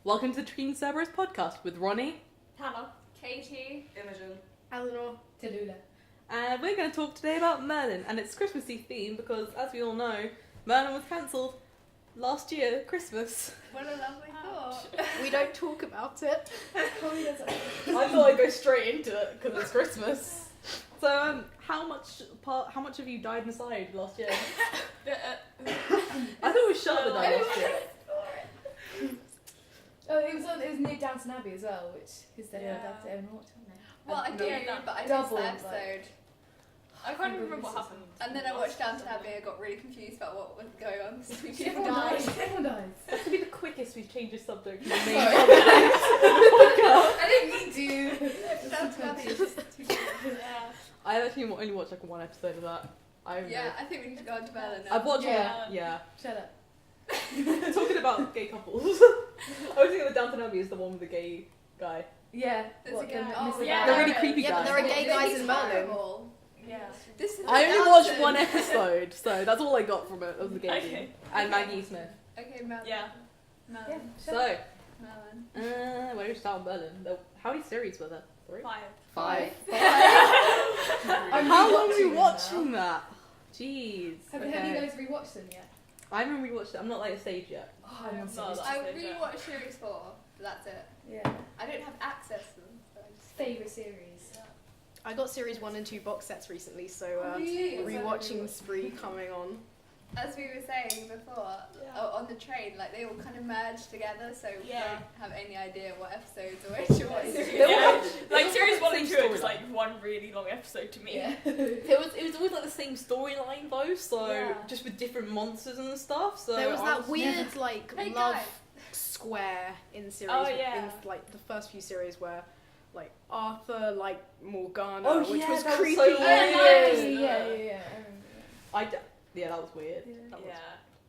Welcome to the Cerberus podcast with Ronnie, Hannah, Katie, Imogen, Eleanor, Tallulah. and we're going to talk today about Merlin, and it's Christmassy theme because, as we all know, Merlin was cancelled last year, Christmas. what a lovely thought. We don't talk about it. I thought I'd go straight into it because it's Christmas. So, how much of you died inside last year? I thought it was Charlotte that died last year. Oh, it was near Downton Abbey as well, which is the Yeah. that's Eleanor, wasn't it? Well, I do, but I missed double, that episode. I can't even remember what This is happened. And then I watched Downton Abbey and I got really confused about what was going on. Between people Everyone died. dies. Everyone dies. That's to be the quickest we've changed the subject. Sorry. I I didn't mean to. Downton Abbey is just too good. Yeah. I've actually only watched like one episode of that. Yeah, I think we need to go on to Merlin now. I've watched Yeah. one. Yeah. Shut up. Talking about gay couples. I was thinking the Downton Abbey is the one with the gay guy. Yeah. There's What, a guy. the Oh, Mr. yeah. The really creepy Yeah, guy. but there are gay guys He's in Merlin. horrible. Yeah. This is I only watched one episode, so that's all I got from it. Was the gay Okay. dude. And Maggie Smith. Okay, Merlin. Yeah. Yeah. Merlin. So, Merlin. where do we start with Merlin? How many series were there? 3? 5. 5. I'm How long were you rewatching them watching that? Jeez. Have you guys rewatched them yet? I haven't rewatched it. I'm not like a stage yet. Oh, I'm No, not that's- I rewatched series 4, but that's it. Yeah. I don't have access to them. So I just Favourite series. I got series 1 and 2 box sets recently, so Really? rewatching spree coming on. As we were saying before, on the train, like they all kind of merged together, so we Yeah. don't have any idea what episodes or which what series. Yeah. Like all series the 1 and same 2 was storyline. like one really long episode to me. Yeah. It was always like the same storyline though, so Yeah. just with different monsters and stuff. So There was I that weird never- like Hey, love guys. square in series Oh, yeah. in like the first few series where like Arthur liked Morgana, Oh, which yeah, was that was creepy. so weird. Yeah. I remember yeah, that was weird. that. That was- Yeah.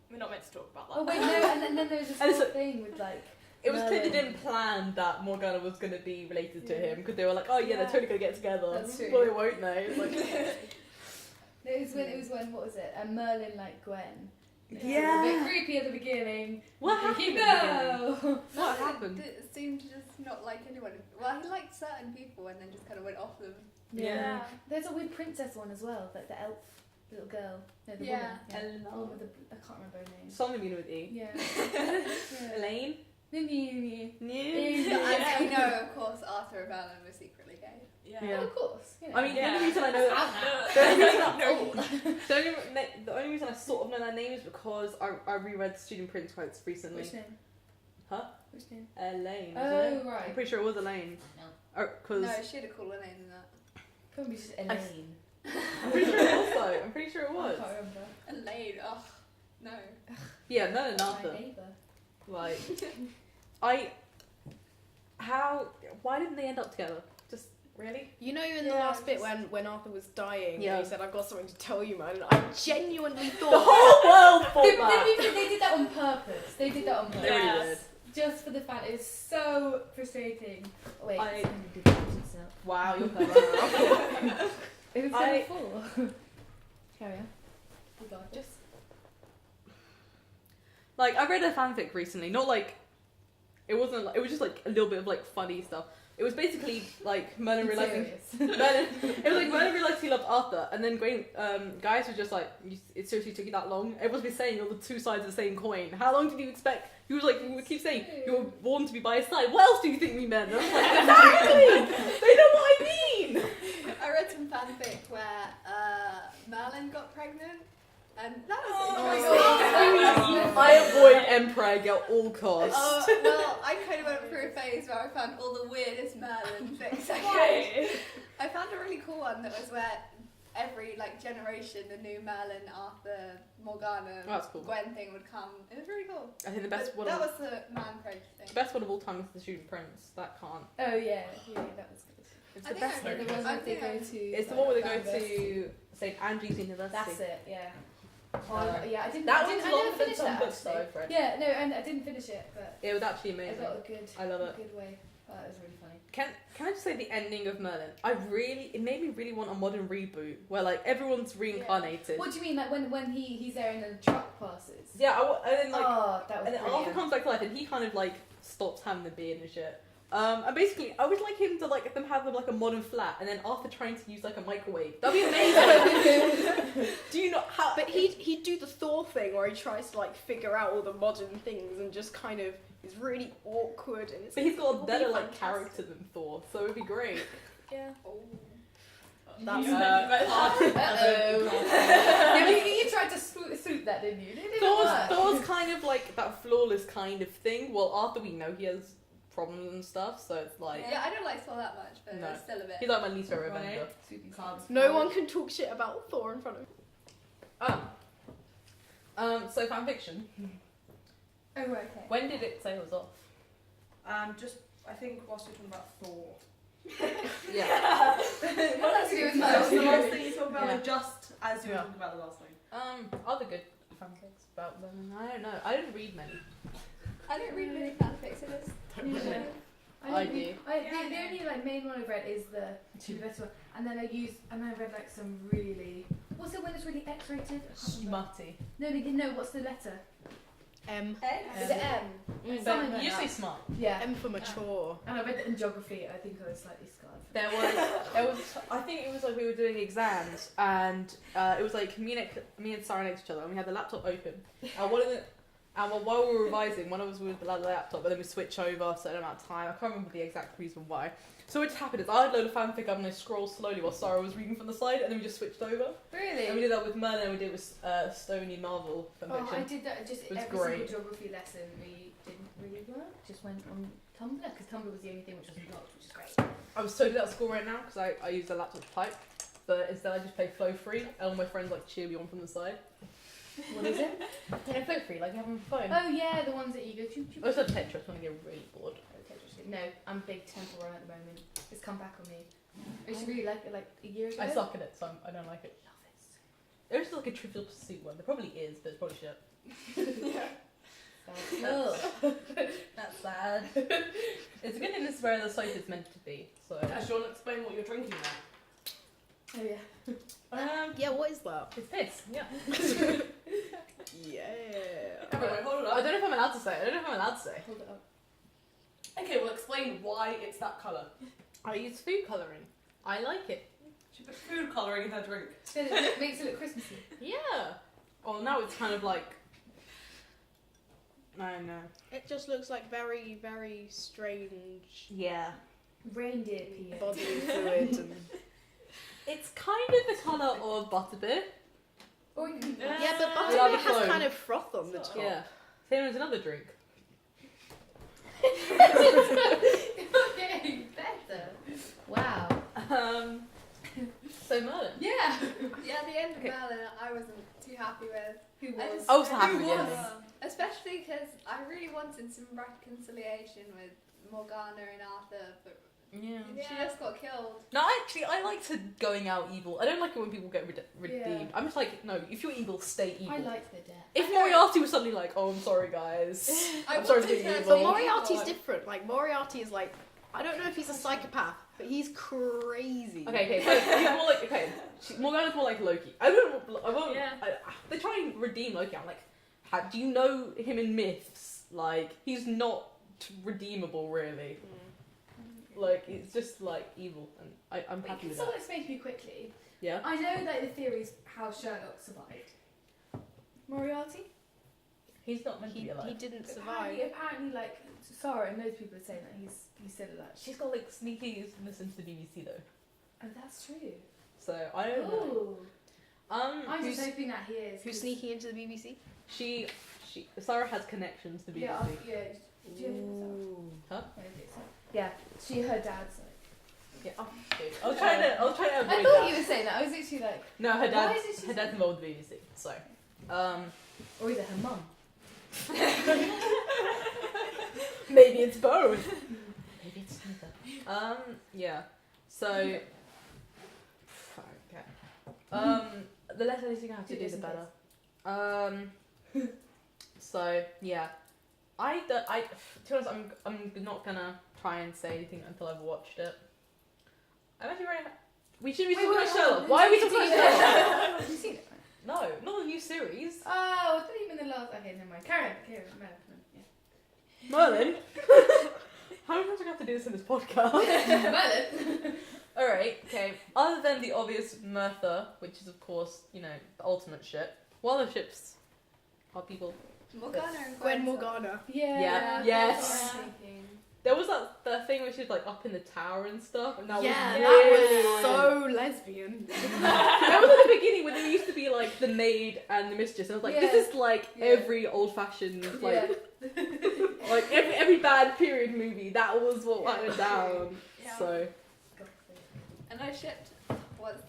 We're not meant to talk about that. Oh wait, no, and then there was this And whole so- thing with like. It was clear they Merlin. didn't plan that Morgana was going to be related to Yeah. him because they were like, oh yeah, they're totally going to get together. That's true. Well, they won't they? It's like, No, it was when what was it? Merlin like Gwen. It was Yeah. a bit creepy at the beginning. what happened? at the beginning? No. What happened? It seemed to just not like anyone. Well, he liked certain people and then just kind of went off them. Yeah. There's a weird princess one as well, like the elf little girl. No, the Yeah. woman. Yeah. Eleanor. Oh, with the I can't remember her name. Something beginning with E. Yeah. yeah. Elaine? Maybe. Yeah. As we know, of course, Arthur and Merlin were secretly gay. Yeah. Yeah. Oh, of course. You know. I mean, the Yeah. only reason I know that. No. The only reason I, No. the only reason I sort of know that name is because I reread Student Prince quotes recently. Which name? Huh? Which name? Elaine. Oh, wasn't it? right. I'm pretty sure it was Elaine. No. Because No, she had a cooler name than that. Probably just Elaine. I'm pretty sure it was though. I'm pretty sure it I was. can't remember. Elaine, ugh, no. Yeah, no, My Arthur. neighbour. Like, why didn't they end up together? Just really? You know, in the Yeah, last bit just- when Arthur was dying, Yeah. and he said, "I've got something to tell you, man." I genuinely The thought. whole world thought They, that. they did that on purpose. They did that on They purpose. really Yeah. did. Just for the fan. It was so frustrating. Oh, wait. I- did that yourself. Wow, you're clever. It was I- so full. Carry on. You got it. Just like I read a fanfic recently, not like it wasn't. Like, it was just like a little bit of like funny stuff. It was basically like Merlin realizing Merlin. It was like Merlin realized he loved Arthur, and then guys were just like, "It seriously took you that long?" Everyone's been saying you're the two sides of the same coin. How long did you expect? He was like, we would keep saying you were born to be by his side. What else do you think we meant? And I was like, exactly. They know what I mean. I read some fanfic where Merlin got pregnant, and that was Oh interesting. I avoid Emperor at all costs. Well, I kind of went through a phase where I found all the weirdest Merlin things. Okay. I found a really cool one that was where every like generation, the new Merlin, Arthur, Morgana, Oh, that's cool. Gwen thing would come. It was really cool. I think the best But one. that was the man crazy thing. The best one of all time is the Student Prince. That can't. Oh yeah, that was good. It's I the think best. I And read the ones I that they think go I- to. It's the like, one where they go University. to St Andrew's University. That's it. Yeah. Oh Uh, yeah, I didn't. That I one's didn't, I longer never than finished some that books that actually. I've read. Yeah, no, and I didn't finish it, but It was actually I amazing. got a good. I love it. Good way. That was really funny. Can I just say the ending of Merlin? It made me really want a modern reboot where like everyone's reincarnated. What do you mean, like when he's there and the truck passes? Yeah, and then like, Oh, that was and then Arthur brilliant. comes back to life, and he kind of like stops having the beard and shit. And basically, I would like him to like them have like a modern flat, and then Arthur trying to use like a microwave. That'd be amazing. Do you not how? But he'd do the Thor thing where he tries to like figure out all the modern things and just kind of is really awkward and it's. But he's got a it'll be better like fantastic. character than Thor, so it'd be great. Yeah. Oh. That's Yeah, but you tried to suit that, didn't you? It didn't work. Thor's kind of like that flawless kind of thing. Well, Arthur, we know he has problems and stuff, so it's like Yeah, I don't like Thor that much, but No. it's still a bit. he's like my least favorite Ronnie? Avenger. No one can talk shit about Thor in front of him. So fan fiction. Oh, right, okay. When did it say it was off? Just I think whilst we're talking about Thor. Yeah. What else to do with That was the Merlin? last thing you talked about, Yeah. like, just as you were Yeah. talking about the last thing. Other good fanfics about them. I don't know. I didn't read many. I don't read many fanfics, so it's Yeah. I don't read- the only like main one I've read is the better one, and then I read like some really. What's it when it's really X-rated? I can't remember. Smutty. No. What's the letter? M. Is it M? Something But like you that. say smart. Yeah. M for mature. And I read it in geography. I think I was slightly scarred. There was. I think it was like we were doing exams, and it was like me and Sarah next to each other, and we had the laptop open. And while we were revising, one of us was with the laptop, but then we switch over a certain amount of time. I can't remember the exact reason why. So what just happened is I had a load of fanfic up and I scrolled slowly while Sarah was reading from the side, and then we just switched over. Really? And we did that with Merlin, and we did it with Stony Marvel fanfiction. Oh, I did that just It was every great. single geography lesson. We didn't really work. Just went on Tumblr because Tumblr was the only thing which was blocked, which is great. I was so good at school right now because I use a laptop to type, but instead I just play Flow Free, and all my friends like cheer me on from the side. What is it? Yeah, Flow Free, like you have on your phone. Oh yeah, the ones that you go choo choo. I also have Tetris when I get really bored. No, I'm big Temple Run at the moment. It's come back on me. I used to really like it like a year ago. I suck at it, so I don't like it. Love it. There's just like a Trivial Pursuit one. There probably is, but it's probably shit. That's sad. It's a good thing this is where the soap is meant to be. So. Do you want to explain what you're drinking now? Oh yeah. Yeah, what is that? It's piss. Yeah. Yeah. Everyone, hold it I up. don't know if I'm allowed to say. Hold it up. Okay, well explain why it's that colour. I use food colouring. I like it. She put food colouring in her drink. So it makes it look Christmassy. Yeah. Oh, now it's kind of like. I don't know. It just looks like very, very strange Yeah. Reindeer pee. body fluid and It's kind of the colour of butterbeer. Or you can. yeah, but Without butterbeer the has foam. kind of froth on the top. Yeah. Same as another drink. You're getting better. Wow. So Merlin. Yeah. Yeah, the end of Okay. Merlin I wasn't too happy with. Who I was? just- I was happy Who with the was? ending. Especially because I really wanted some reconciliation with Morgana and Arthur, but Yeah. she just got killed. No, actually, I like to going out evil. I don't like it when people get redeemed. Yeah. I'm just like, no, if you're evil, stay evil. I liked the death. If Moriarty was suddenly like, oh, I'm sorry, guys. I'm sorry to wanted be her evil. But to Moriarty's evil. different. Like Moriarty is like, I don't know if he's a psychopath, but he's crazy. Okay, so he's more like, okay, Morgana's more like Loki. I won't, Yeah. they try and redeem Loki. I'm like, do you know him in myths? Like, he's not redeemable, really. Like, it's just like evil, and I'm Wait, happy can with someone that. explain to me quickly? Yeah? I know that the theory is how Sherlock survived. Moriarty? He's not meant to He be alive. didn't survive. Apparently, like Sarah and those people are saying that he said that. She's got like sneaky listen to the BBC though, Oh, that's true. so I don't know. Ooh. I'm Who's- just hoping that he is. Who's 'cause- sneaking into the BBC? Sarah has connections to BBC. Yeah, yeah. Do you know Huh? I don't think so. Yeah, her dad's like. Yeah. Oh, dude. I was trying to I avoid thought that. you were saying that. I was literally like, No, her Why dad's is it her dad's involved with the BBC. So, or either her mum. maybe it's both. Maybe it's neither. Yeah. So, okay. The less anything I have to do, the better. So yeah. to be honest, I'm not gonna try and say anything until I've watched it. I'm actually very. We should be talking about Sherlock. Why are we talking about Sherlock? Have you seen it? No, not the new series. Oh, I thought even the last. Okay, never mind. Karen, yeah. Merlin. How many times do I have to do this in this podcast? Merlin. Alright, okay. Other than the obvious Merthyr, which is of course, you know, the ultimate ship, what other ships are people? Morgana and Gwen Morgana. Yeah. Yeah, yes. That's what I'm thinking. There was that thing where she was like up in the tower and stuff, and that Yeah, was that was so lesbian. That was at the beginning when there used to be like the maid and the mistress, and I was like, this is like every old-fashioned like like every bad period movie. That was what went down. Yeah. So And I shipped. What's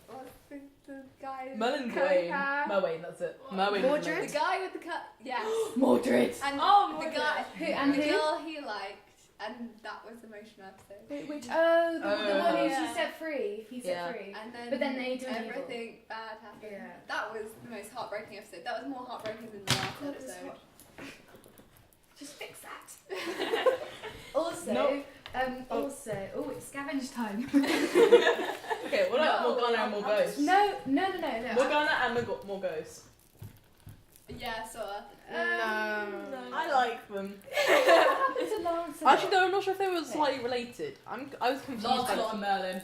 the guy? Merlin, curly Gawain, hair? Merwin, that's it. Merwin. Mordred? The guy with the cut. Yes. Mordred. And Mordred. the guy. And the who? girl he liked, and that was the emotional episode. Which? Oh, the one who yeah. she set free. He set free. And then, But then they do evil. everything bad happened. Yeah. That was the most heartbreaking episode. That was more heartbreaking than the last God, it was episode. Just fix that. Also, Nope. oh, it's scavenge time. Okay, what about Morgana and Morgause? No. Morgana and Morgause. Yeah, sort of. No. I like them. What happened to Lancelot? Actually, though, I'm not sure if they were slightly related. I was confused. Lancelot and Merlin.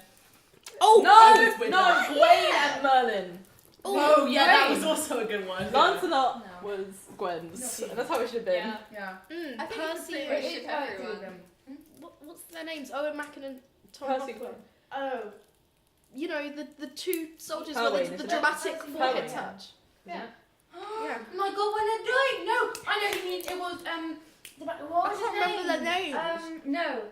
Oh No, Gawain and Merlin. Oh, yeah, that Gwen. was also a good one. Lancelot No. was Gwen's. Not That's how it should have been. Yeah. Yeah. I think Percy. it's pretty much ship everyone. What's their names? Owen Macken and Tom Percy Hopkins. Oh. You know, the two soldiers Perwyn, with isn't the it? dramatic Percy forehead Perwyn. touch. Yeah. Yeah. Oh my god, when they're dying! No! I know who you mean. It was, what I was can't his remember their name? names. No.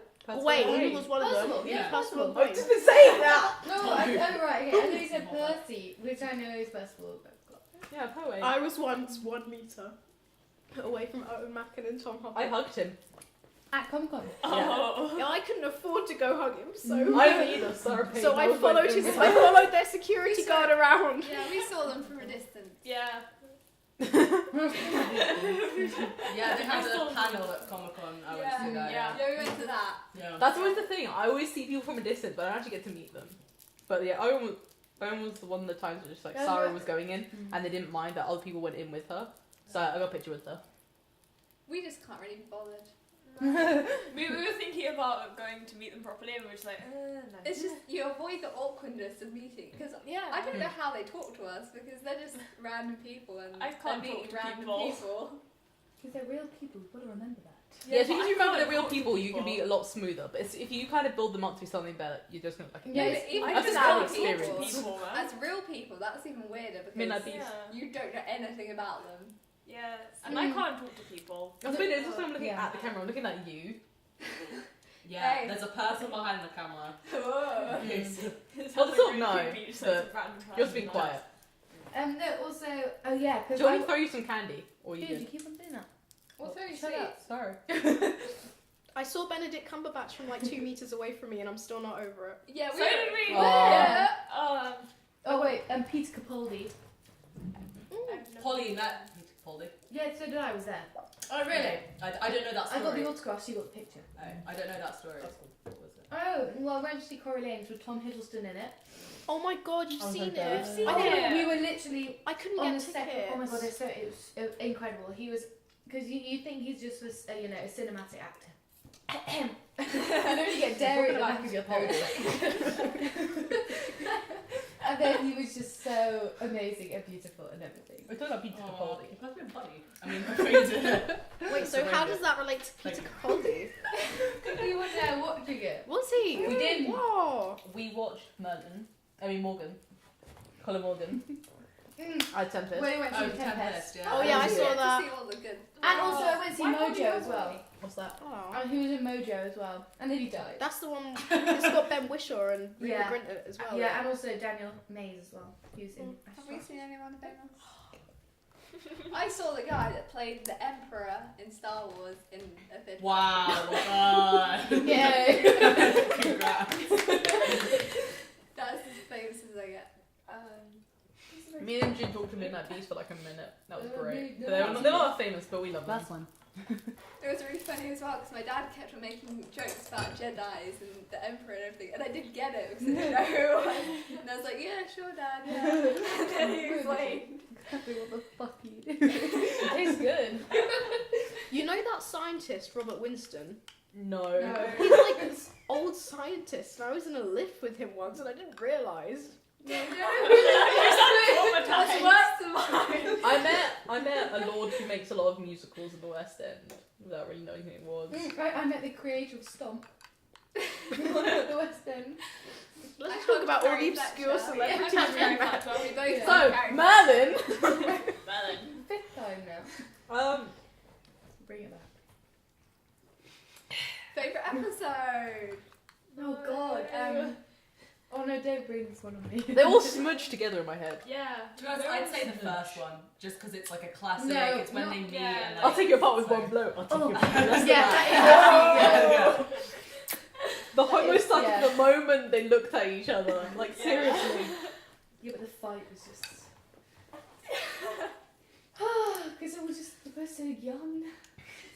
Wayne was one of them. Percival, yeah. Percival I Wayne. was just saying that. No, oh right, okay. I know you said Percy, which I know is Percival. Yeah, Poe. I was once 1 meter away from Owen Macken and Tom Hopkins. I hugged him. At Comic Con. Oh. Yeah, I couldn't afford to go hug him, so I didn't either. Sorry. so I followed their security guard around. Yeah, we saw them from a distance. Yeah. Yeah, they had a panel at Comic Con. I went to that. Yeah. Yeah, we went to that. Yeah. That's always the thing. I always see people from a distance, but I don't actually get to meet them. But yeah, Owen was the one of the times where just like Sarah was going in, and they didn't mind that other people went in with her. So I got a picture with her. We just can't really be bothered. We were thinking about going to meet them properly, and we were just like, no. It's just you avoid the awkwardness of meeting because Yeah. I don't know how they talk to us because they're just random people and I can't they're meeting talk to random people. Because they're real people, you've got to remember that. Yeah, so but if I you remember can't the real talk to people, you can be a people. lot smoother. But if you kind of build them up to be something better, you're just gonna like. Yeah, but even I as just real have people, experience. People, man. as real people, that's even weirder because Midnight Beast. Yeah. you don't know anything about them. Yeah. And I can't talk to people. That's weird. It's just I'm looking Yeah. at the camera. I'm looking at you. Yeah, Hey. there's a person behind the camera. Mm. It Well, sounds sort of really no, creepy, just but like some random You're just being person. quiet. No, also, oh yeah, because Do you want me to throw you some candy? Or you Dude, you good? keep on doing that. What's very Shut sweet? up. Sorry. I saw Benedict Cumberbatch from like 2 meters away from me, and I'm still not over it. Yeah, So did we. Oh. Yeah. Oh wait, Peter Capaldi. I've never- Polly met Peter Capaldi. Yeah, so did I. Was there. Oh really? I don't know that I got story. the autograph. She got the picture. Oh, I don't know that story. What was it? Oh, well, I went to see Corey Lanes with Tom Hiddleston in it. Oh my god, you've Oh, seen okay. it? I've seen I it. couldn't- We were literally I couldn't on get the second. tickets. Oh my god, it was incredible. He was because you think he's just a cinematic actor. I don't really get dairy at the back of your throat. And then he was just so amazing and beautiful and everything. We're talking about Peter Oh, Capaldi. that's been funny. I mean, crazy. Wait, so how does that relate to Peter Capaldi? We were there watching it. Was he? We did. Whoa. We watched Morgan. Colin Morgan. I Tempest. When we went to Oh, the Tempest. Tempest, yeah. Oh, yeah, I You saw get that. To see all the good. And also I went to see Why can't we Mojo go as well. away? What's that? Oh. He was in Mojo as well. And then he died. That's the one. It's got Ben Whishaw and Rita Yeah. Grint in it as well. Yeah, and also Daniel Mays as well. He was in Have we seen anyone famous? I saw the guy that played the Emperor in Star Wars in a theatre. Wow. God. Yeah. Congrats. That's as famous as I get. Me and Jim talked to Midnight Beast for like a minute. That was Oh, great. no, But they're not that famous, but we love them. Last one. It was really funny as well because my dad kept on making jokes about Jedis and the Emperor and everything, and I didn't get it because I didn't know who it was. And I was like, yeah, sure, Dad, yeah. And then he explained. Exactly what the fuck you do. It tastes good. You know that scientist, Robert Winston? No. He's like this old scientist, and I was in a lift with him once, and I didn't realise. Traumatized. That's worse than mine. I met a lord who makes a lot of musicals in the West End without really knowing who it was. I met the creator of Stomp. The West End. Let's talk about all the obscure celebrities we met. We both So, like characters. Merlin! Merlin. 5th time now. Bring it back. Favourite episode? Oh god. Oh no, don't bring this one on me. They all smudged together in my head. Yeah. To be honest, I'd say the first one, just because it's like a classic. No, it's when not- they meet. yeah. And, like, I'll take you apart with so- one blow. I'll take Oh, you apart. That's yeah, the that The homicide yeah. the moment they looked at each other. Like, Yeah. seriously. Yeah, but the fight was just. Because it was just, they were so young.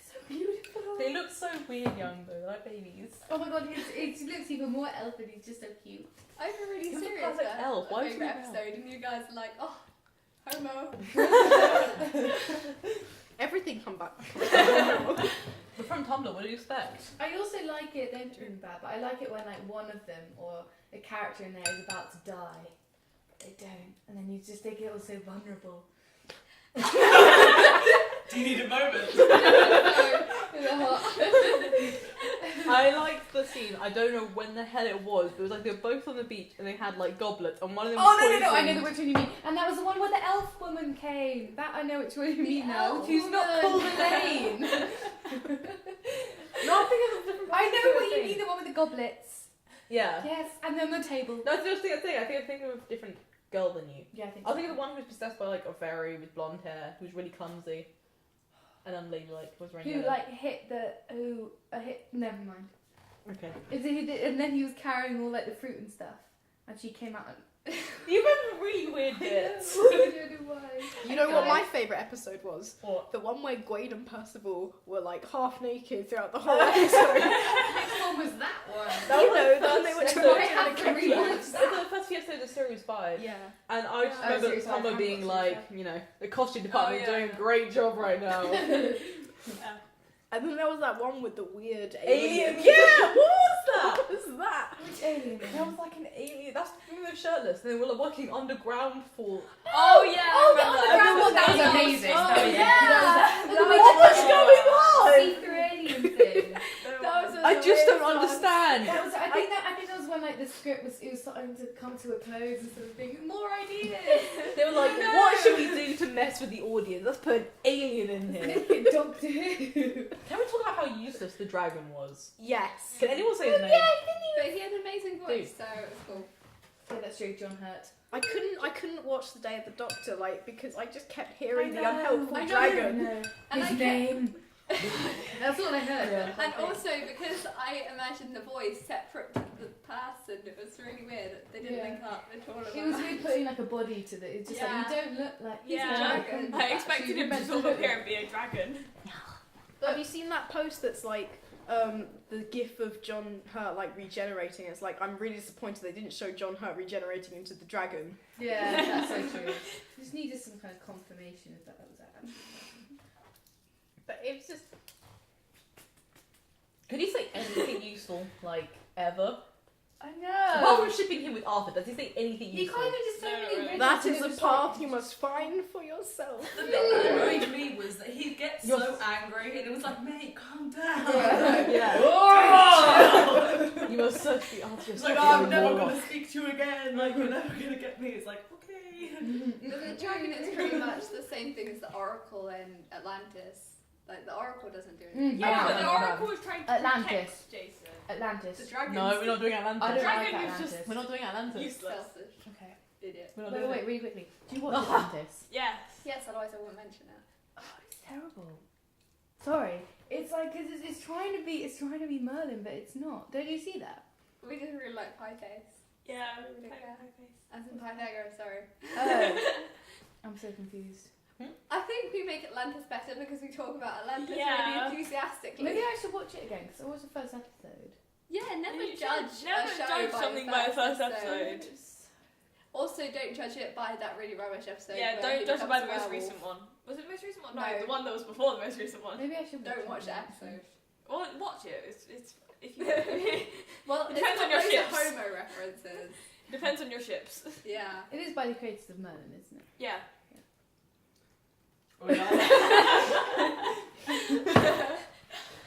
So beautiful. They look so weird young though, like babies. Oh my god, it looks even more elfin, he's just so cute. I was really He's a serious classic about elf. Why my would you favourite be an elf? episode, and you guys are like, oh, homo. Everything come back. We're from Tumblr, what do you expect? I also like it, don't bring bad, but I like it when like one of them or a character in there is about to die, but they don't, and then they get all so vulnerable. Do you need a moment? I liked the scene, I don't know when the hell it was, but it was like they were both on the beach and they had like goblets and one of them Oh was no, I know poisoned. which one you mean. And that was the one where the elf woman came. That I know which one you mean now. elf Who's not called woman. Elaine. No, I think it's a different I know what you thing. mean, the one with the goblets. Yeah. Yes, and then the table. No, it's just the thing. I think I'm thinking of a different girl than you. Yeah, I think I think of the one who was possessed by like a fairy with blonde hair, who was really clumsy, and unladylike. Was wearing who yellow. like hit never mind. Okay. And then he was carrying all like the fruit and stuff. And she came out and You remember really weird bits. I don't know why. You know what my favourite episode was? What? The one where Gwade and Percival were like half naked throughout the whole episode. Which one was that one? That You was know, the the one they first were episode. I have to talking rewatch It's that. the first few episodes of Series 5. Yeah. And I just Oh, remember Series 5, Tumblr I've being watched like, Series you know, the costume department Oh, is doing yeah. a great job right now. And then there was that one with the weird Alien. alien. Yeah, what was that? What was that? Which alien? That was like an alien. That's when they were shirtless and they were like working underground for. Oh yeah. Oh, I the remember underground one, that was That amazing. Oh, That was yeah. What was going on? See-through alien thing. That was I just don't amazing. understand. That was, I think that was when like the script was starting to come to a close and sort of thinking more ideas. They were like, No. what should we do to mess with the audience? Let's put an alien in here. Doctor Who. Can we talk about how useless the dragon was? Yes. Can anyone say his name? But he had an amazing voice, so it was cool. Yeah, that's true. John Hurt. I couldn't watch The Day of the Doctor, like, because I just kept hearing the I know, unhelpful I know. dragon. And His I name. That's all I heard. Yeah. And also because I imagined the voice separate from the person, it was really weird. They didn't Yeah. link up at all. It was really putting like a body to the. It's just Yeah. like you don't look like. he's Yeah. a dragon. I expected him to Actually, sort of appear and be a dragon. Have you seen that post that's like the gif of John Hurt like regenerating? It's like, I'm really disappointed they didn't show John Hurt regenerating into the dragon. Yeah, that's so true. Just needed some kind of confirmation if that was actually. But it was just. Could he say anything useful, like, ever? I Apart know. from shipping him with Arthur, does he say anything He useful? kind of just No, said no, really no. ridiculous That and is it a was path like- you must find for yourself. The bit that annoyed me was that he'd get You're so angry and it was like, mate, calm down. Yeah. Oh! You must search the Arthur. It's like, oh, I'm never going to speak to you again. Like, you're never going to get me. It's like, okay. The dragon is pretty much the same thing as the Oracle in Atlantis. Like the Oracle doesn't do anything. Yeah, Oh, but the no, Oracle was trying to Atlantis. protect Jason. The Atlantis. dragon. No, we're not doing Atlantis. I don't Dragon like was Atlantis. just- We're not doing Atlantis. Useless. Selfish Okay. idiot. We're not Wait, doing wait, it. really quickly. Do you watch Oh. Atlantis? Yes. Yes, otherwise I wouldn't mention it. Oh, it's terrible. Sorry. It's like because it's trying to be Merlin, but it's not. Don't you see that? We just really like pie face. Yeah. As in Pythagoras, sorry. Oh. I'm so confused. I think we make Atlantis better because we talk about Atlantis Yeah. really enthusiastically. Maybe I should watch it again because I watched the first episode. Yeah, never You judge should never a show judge by something the by the first episode. Also, don't judge it by that really rubbish episode. Yeah, where he don't judge it by the becomes a most werewolf. recent one. Was it the most recent one? No, No. the one that was before the most recent one. Maybe I should Don't watch it the again. episode. Well, watch it. It's if you Well, It it's depends got on your loads of ships. homo references. depends on your ships. Yeah. It is by the creators of Merlin, isn't it? Yeah. Oh, yeah.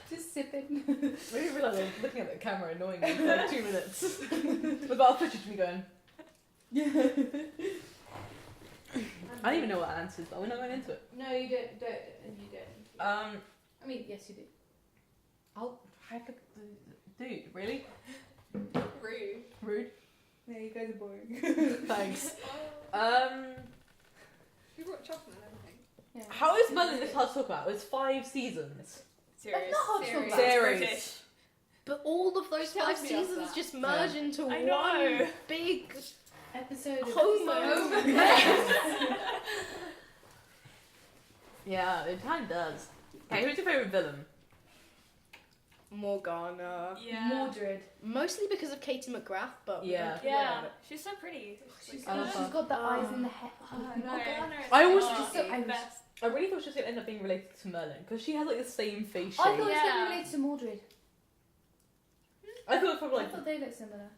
Just sipping. I didn't realise I was looking at the camera annoyingly for like 2 minutes. Without footage of me going. I don't even know what that answers, but we're not going into it. No, you don't. You don't. I mean, yes, you do. I'll have to. Dude, really? Rude. Rude. Yeah, you guys are boring. Thanks. You brought chocolate and everything. Yeah. How is Merlin this hard to talk about? It's 5 seasons. Serious. That's not hard to talk Series. about. Series. British. But all of those Tell 5 me seasons about that. just merge into I one know. big Episode of homo. Yeah, it kind of does. Okay, who's your favourite villain? Morgana. Yeah. Mordred. Mostly because of Katie McGrath, but Yeah. Yeah. She's so pretty. She's I love her. got the eyes in the head. I always just just- I was- best. I really thought she was going to end up being related to Merlin, because she has like the same face I shape. thought it was Yeah. going to relate to Mordred. I thought probably I like... thought they looked similar.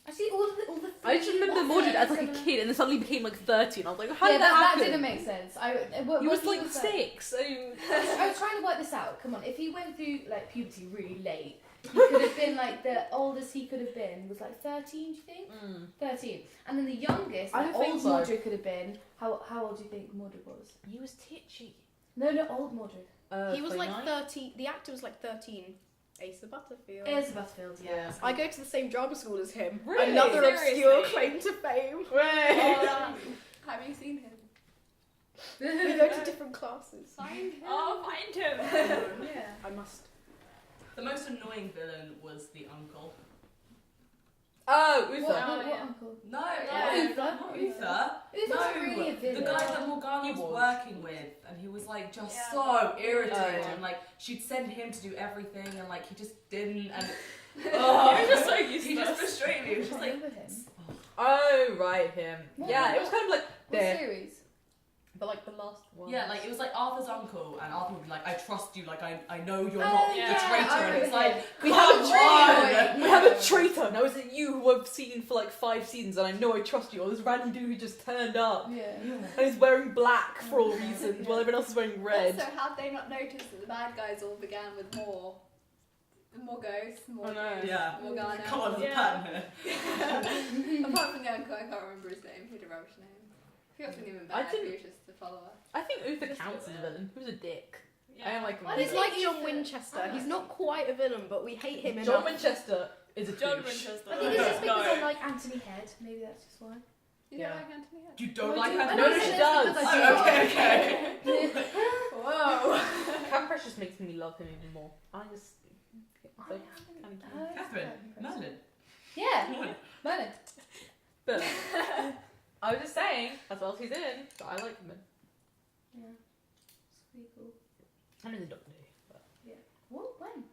Actually, all the I just remember three Mordred as like a similar. kid, and then suddenly became like 30, and I was like, how Yeah, did that happen? didn't make sense. He was like 6. I was trying to work this out. Come on, if he went through like puberty really late, he could have been like the oldest he could have been was like 13. Do you think? 13. And then the youngest, I like, don't think old so. Mordred could have been. How old do you think Mordred was? He was titchy. No, old Mordred. he was 29? like 13. The actor was like 13. Asa Butterfield. It's Butterfield, yeah. I go to the same drama school as him. Really? Another Seriously? obscure claim to fame. Have you seen him? We go to different classes. Find him. Oh, find him. Yeah. I must. The most annoying villain was the uncle. Oh, What, Uther. what uncle? No, Uther? not Uther. Uther's No, really a the villain. guy that Morgana He was was. working with, and he was like just Yeah. so irritating. Oh, yeah. And like she'd send him to do everything, and like he just didn't. And He was just so he just useless. frustrated me. It was I just can't like remember him. Oh, right, him. What? Yeah, it was kind of like What there. series? But like the last one. yeah, like it was like Arthur's uncle, and Arthur would be like, "I trust you. Like I know you're Oh, not yeah, the traitor." I And it's remember like him. We come have a on! We have a traitor. Now is it you who I've seen for like 5 seasons and I know I trust you, or this random dude who just turned up Yeah. and is wearing black for all reasons while everyone else is wearing red? Also, had they not noticed that the bad guys all began with more ghosts, more I know. ghosts, Yeah. Morgana. Come on, there's a Yeah. pattern here. Apart from the uncle, I can't remember his name. He had a rubbish name. He wasn't even I bad. didn't- He was just a follower. I think Uther counts as a villain. He was a dick. I don't like him. Why He's does like he John use the- Winchester. He's not quite a villain, but we hate him John enough. Winchester is a John douche. Winchester. I think it's just because I No. like Anthony Head. Maybe that's just why. You Yeah. don't like Anthony Head? You don't I like do- her? I No, don't no, say she this does. because I Oh, do. okay. Whoa. Cam Precious makes me love him even more. I just. I So, haven't kind heard Catherine, that. Merlin. Yeah, Merlin. But I was just saying, that's what else he's in. But I like him. Yeah. It's pretty cool. I'm in the Doctor Who. But... What? When?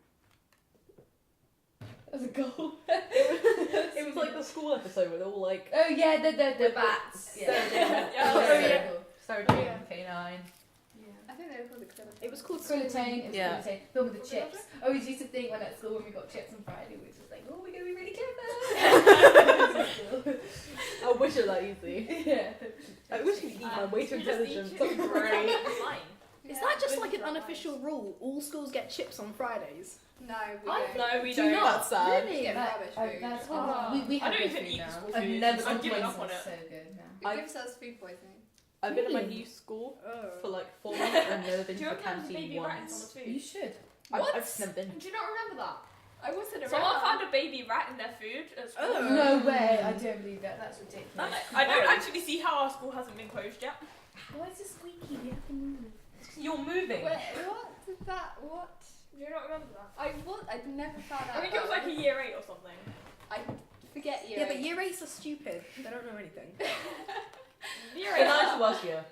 As a goal. It was like the school episode where they're all like. Oh yeah, the bats. Yeah. Yeah. Yeah. Oh, Yeah. cool. Sarah Oh, Jane, yeah. K9. I think they were called the Krillin. It was called Krillitane. It was Yeah. Krillitane. Film with the chips. I always used to think when at school when we got chips on Friday, we was just like, oh, we're gonna be really clever. I wish it that easy. Yeah. I wish you could eat my way too You just intelligent. eat That'd be great. Fine. Is that just like an unofficial rule? All schools get chips on Fridays. No, we I don't. No, we Do don't. not. That's sad. We get That- rubbish oh, food. that's Oh. horrible. We I have don't good even food eat now. school I've food. never I'm been giving to up on it. So good now. It gives us food poisoning. I've been at my Really? youth school Oh. for like 4 months and I've never been Do to you the remember the canteen baby rat in once. someone's You food? should. I've just never been. Do you not remember that? I wasn't Someone around. found a baby rat in their food at school. Oh. No way. I don't believe that. That's ridiculous. I don't actually see how our school hasn't been closed yet. Why is it squeaky? We have to move. You're moving. Wait, what is that? What? Do you not remember that? I never found out. I think it was about like a year 8 or something. I forget you. Yeah, but year 8s are stupid. They don't know anything. Year The 8. ninth was last year.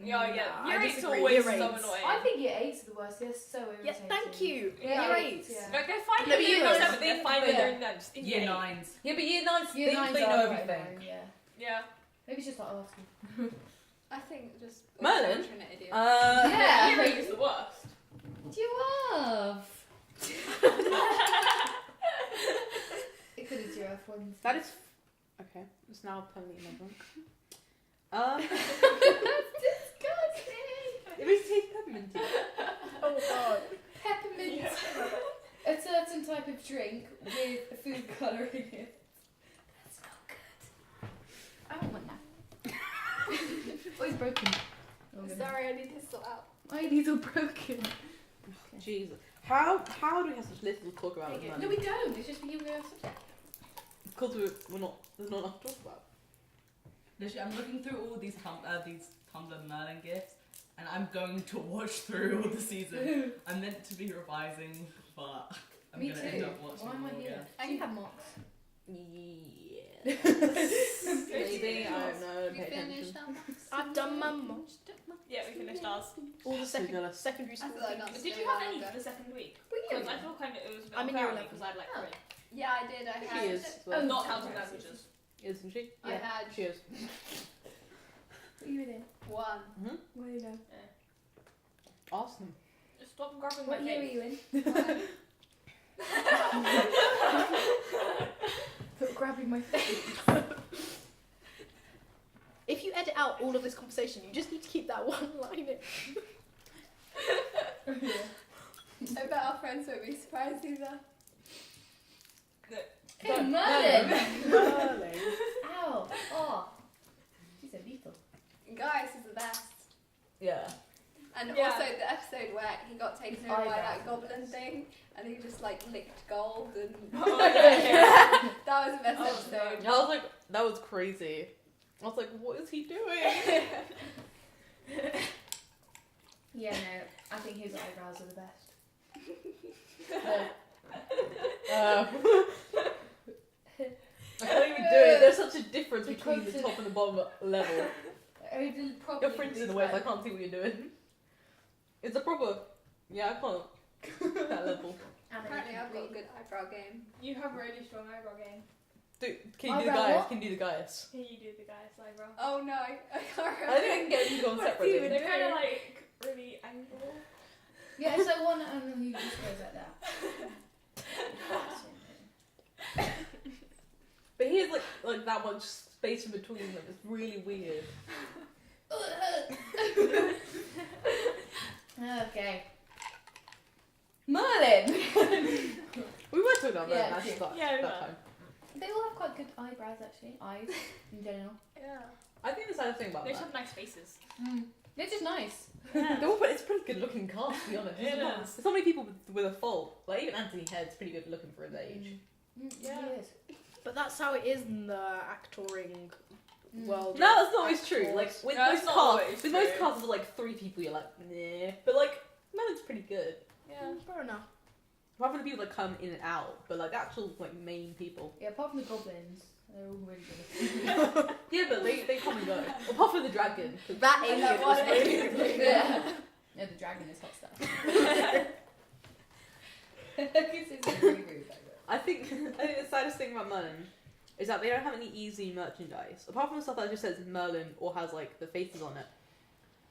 Yeah. Year I 8's disagree. always Year so eight's- annoying. I think year 8's the worst. They're so Yes, irritating. thank you. Yeah, Year 8. yeah. Like, they're fine No, when but they're in year year nines- 7, they're fine when yeah. they're in nines. In Year eight. 9s. Yeah, but year 9's Year think 9's they are know quite everything. annoying, yeah. Yeah. Maybe it's just like asking. I think just Merlin? an idiot. Yeah. Year 8 is the worst. Do you love? It could have giraffe ones. That is okay. It's now permanently in my drunk. Disgusting. It makes it taste pepperminty. Oh god. Peppermint. A certain type of drink with food colouring in it. That's not good. I don't want that. Oh, it's broken. Oh, goodness. Sorry, I need to sort out. My knees are broken. Jesus. How do we have such little to talk about with No, money? we don't. It's just we give a subject. Because we're not. There's not enough to talk about. Literally, I'm looking through all these Tumblr Merlin gifts, and I'm going to watch through all the season. I'm meant to be revising, but I'm Me gonna too. end up watching Why am them I all here? again. Do you have mocks? Yeah. Maybe I don't know. You Pay finished attention. that? I've done my most. Yeah, we finished ours. All the jealous. secondary I school feel like things. that's Did you still have any longer. for the second week? Well, Because I feel kind of it was a bit I'm in unfair year on me 11. because I had like Oh. 3. Yeah, I did. I She had. is. Oh, Well, Not sorry. counting languages. isn't she? I had She is. What are you in? one. Where are you going? Awesome. Just stop grabbing What my year are face. you in? One. Stop grabbing my face. If you edit out all of this conversation, you just need to keep that one line in. I bet our friends won't be surprised either. Hey, Merlin! Merlin. Ow! Oh! She's so lethal. Guys is the best. Yeah. And Yeah. also the episode where he got taken over by Eyebrows. that goblin thing and he just like licked gold and Oh, yeah. that was the best Oh, episode. I was like, that was crazy. I was like, what is he doing? Yeah, no, I think his eyebrows are the best. I can't even do it. There's such a difference The between the content- top and the bottom level. I did probably Your friends in the way, so I can't see what you're doing. It's a proper. Yeah, I can't. That level. Apparently I've got a good eyebrow game. You have really strong eyebrow game. Dude, can you do the Eyebrow guys? what? Can you do the guys? Can you do the guy's eyebrow? Oh no, I can't I remember. think I can get you on They're separately. kind of like really angled. Yeah, it's like one and then he just goes like that. But he has like that much space in between them. It's really weird. Okay. Merlin! We were talking about Yeah, that true. Yeah, we that were. time. They all have quite good eyebrows actually. Eyes in general. Yeah. I think the saddest thing about They just that. have nice faces. They're just nice. They're all, it's a pretty good looking cast, to be honest. It is. There's so many people with a fault. Like even Anthony Head's pretty good looking for his age. Yeah. He is. But that's how it is in the actoring world. No, that's not always true. Like with No, most it's not casts, always with most true. casts of like 3 people, you're like, nah. But like Merlin's pretty good. Yeah. Fair enough. Apart from the people that come in and out, but like the actual like main people. Yeah, apart from the goblins, they're all really good. Yeah, but they come and go. Apart from the dragon. That And alien that was one really alien. Yeah. Yeah, the dragon is hot stuff. This is really rude, I think the saddest thing about Merlin is that they don't have any easy merchandise. Apart from the stuff that just says Merlin or has like the faces on it.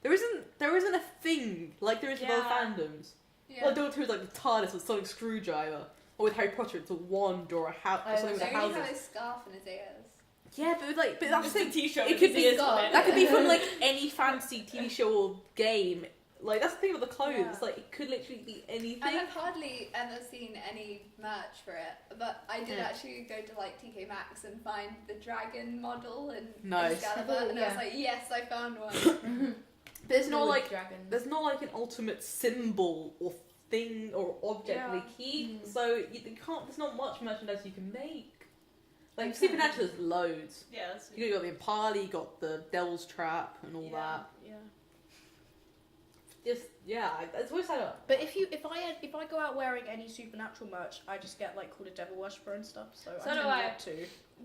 There isn't a thing like there is with other Yeah. fandoms. Yeah. Like Doctor Who is like the TARDIS with Sonic Screwdriver, or with Harry Potter it's a wand or a house or something with So the he had houses. his scarf in his ears. Yeah, but that's the thing. T-shirt. It with could his be ears on it. that could be from like any fantasy TV show or game. Like that's the thing with the clothes. Yeah. Like it could literally be anything. And I've hardly ever seen any merch for it, but I did Yeah. actually go to like TK Maxx and find the dragon model in Nice. Excalibur, and I was Yeah. like, yes, I found one. There's no like dragons. there's not like an ultimate symbol or thing or object Yeah. they keep. Mm. So you can't. There's not much merchandise you can make. Like Okay. Supernatural, there's loads. Yeah. That's You got the Impala, you got the Devil's Trap, and all Yeah. that. Yeah. Just it's always had a. But if I go out wearing any supernatural merch, I just get like called a devil worshipper and stuff. So So I do tend I. not to.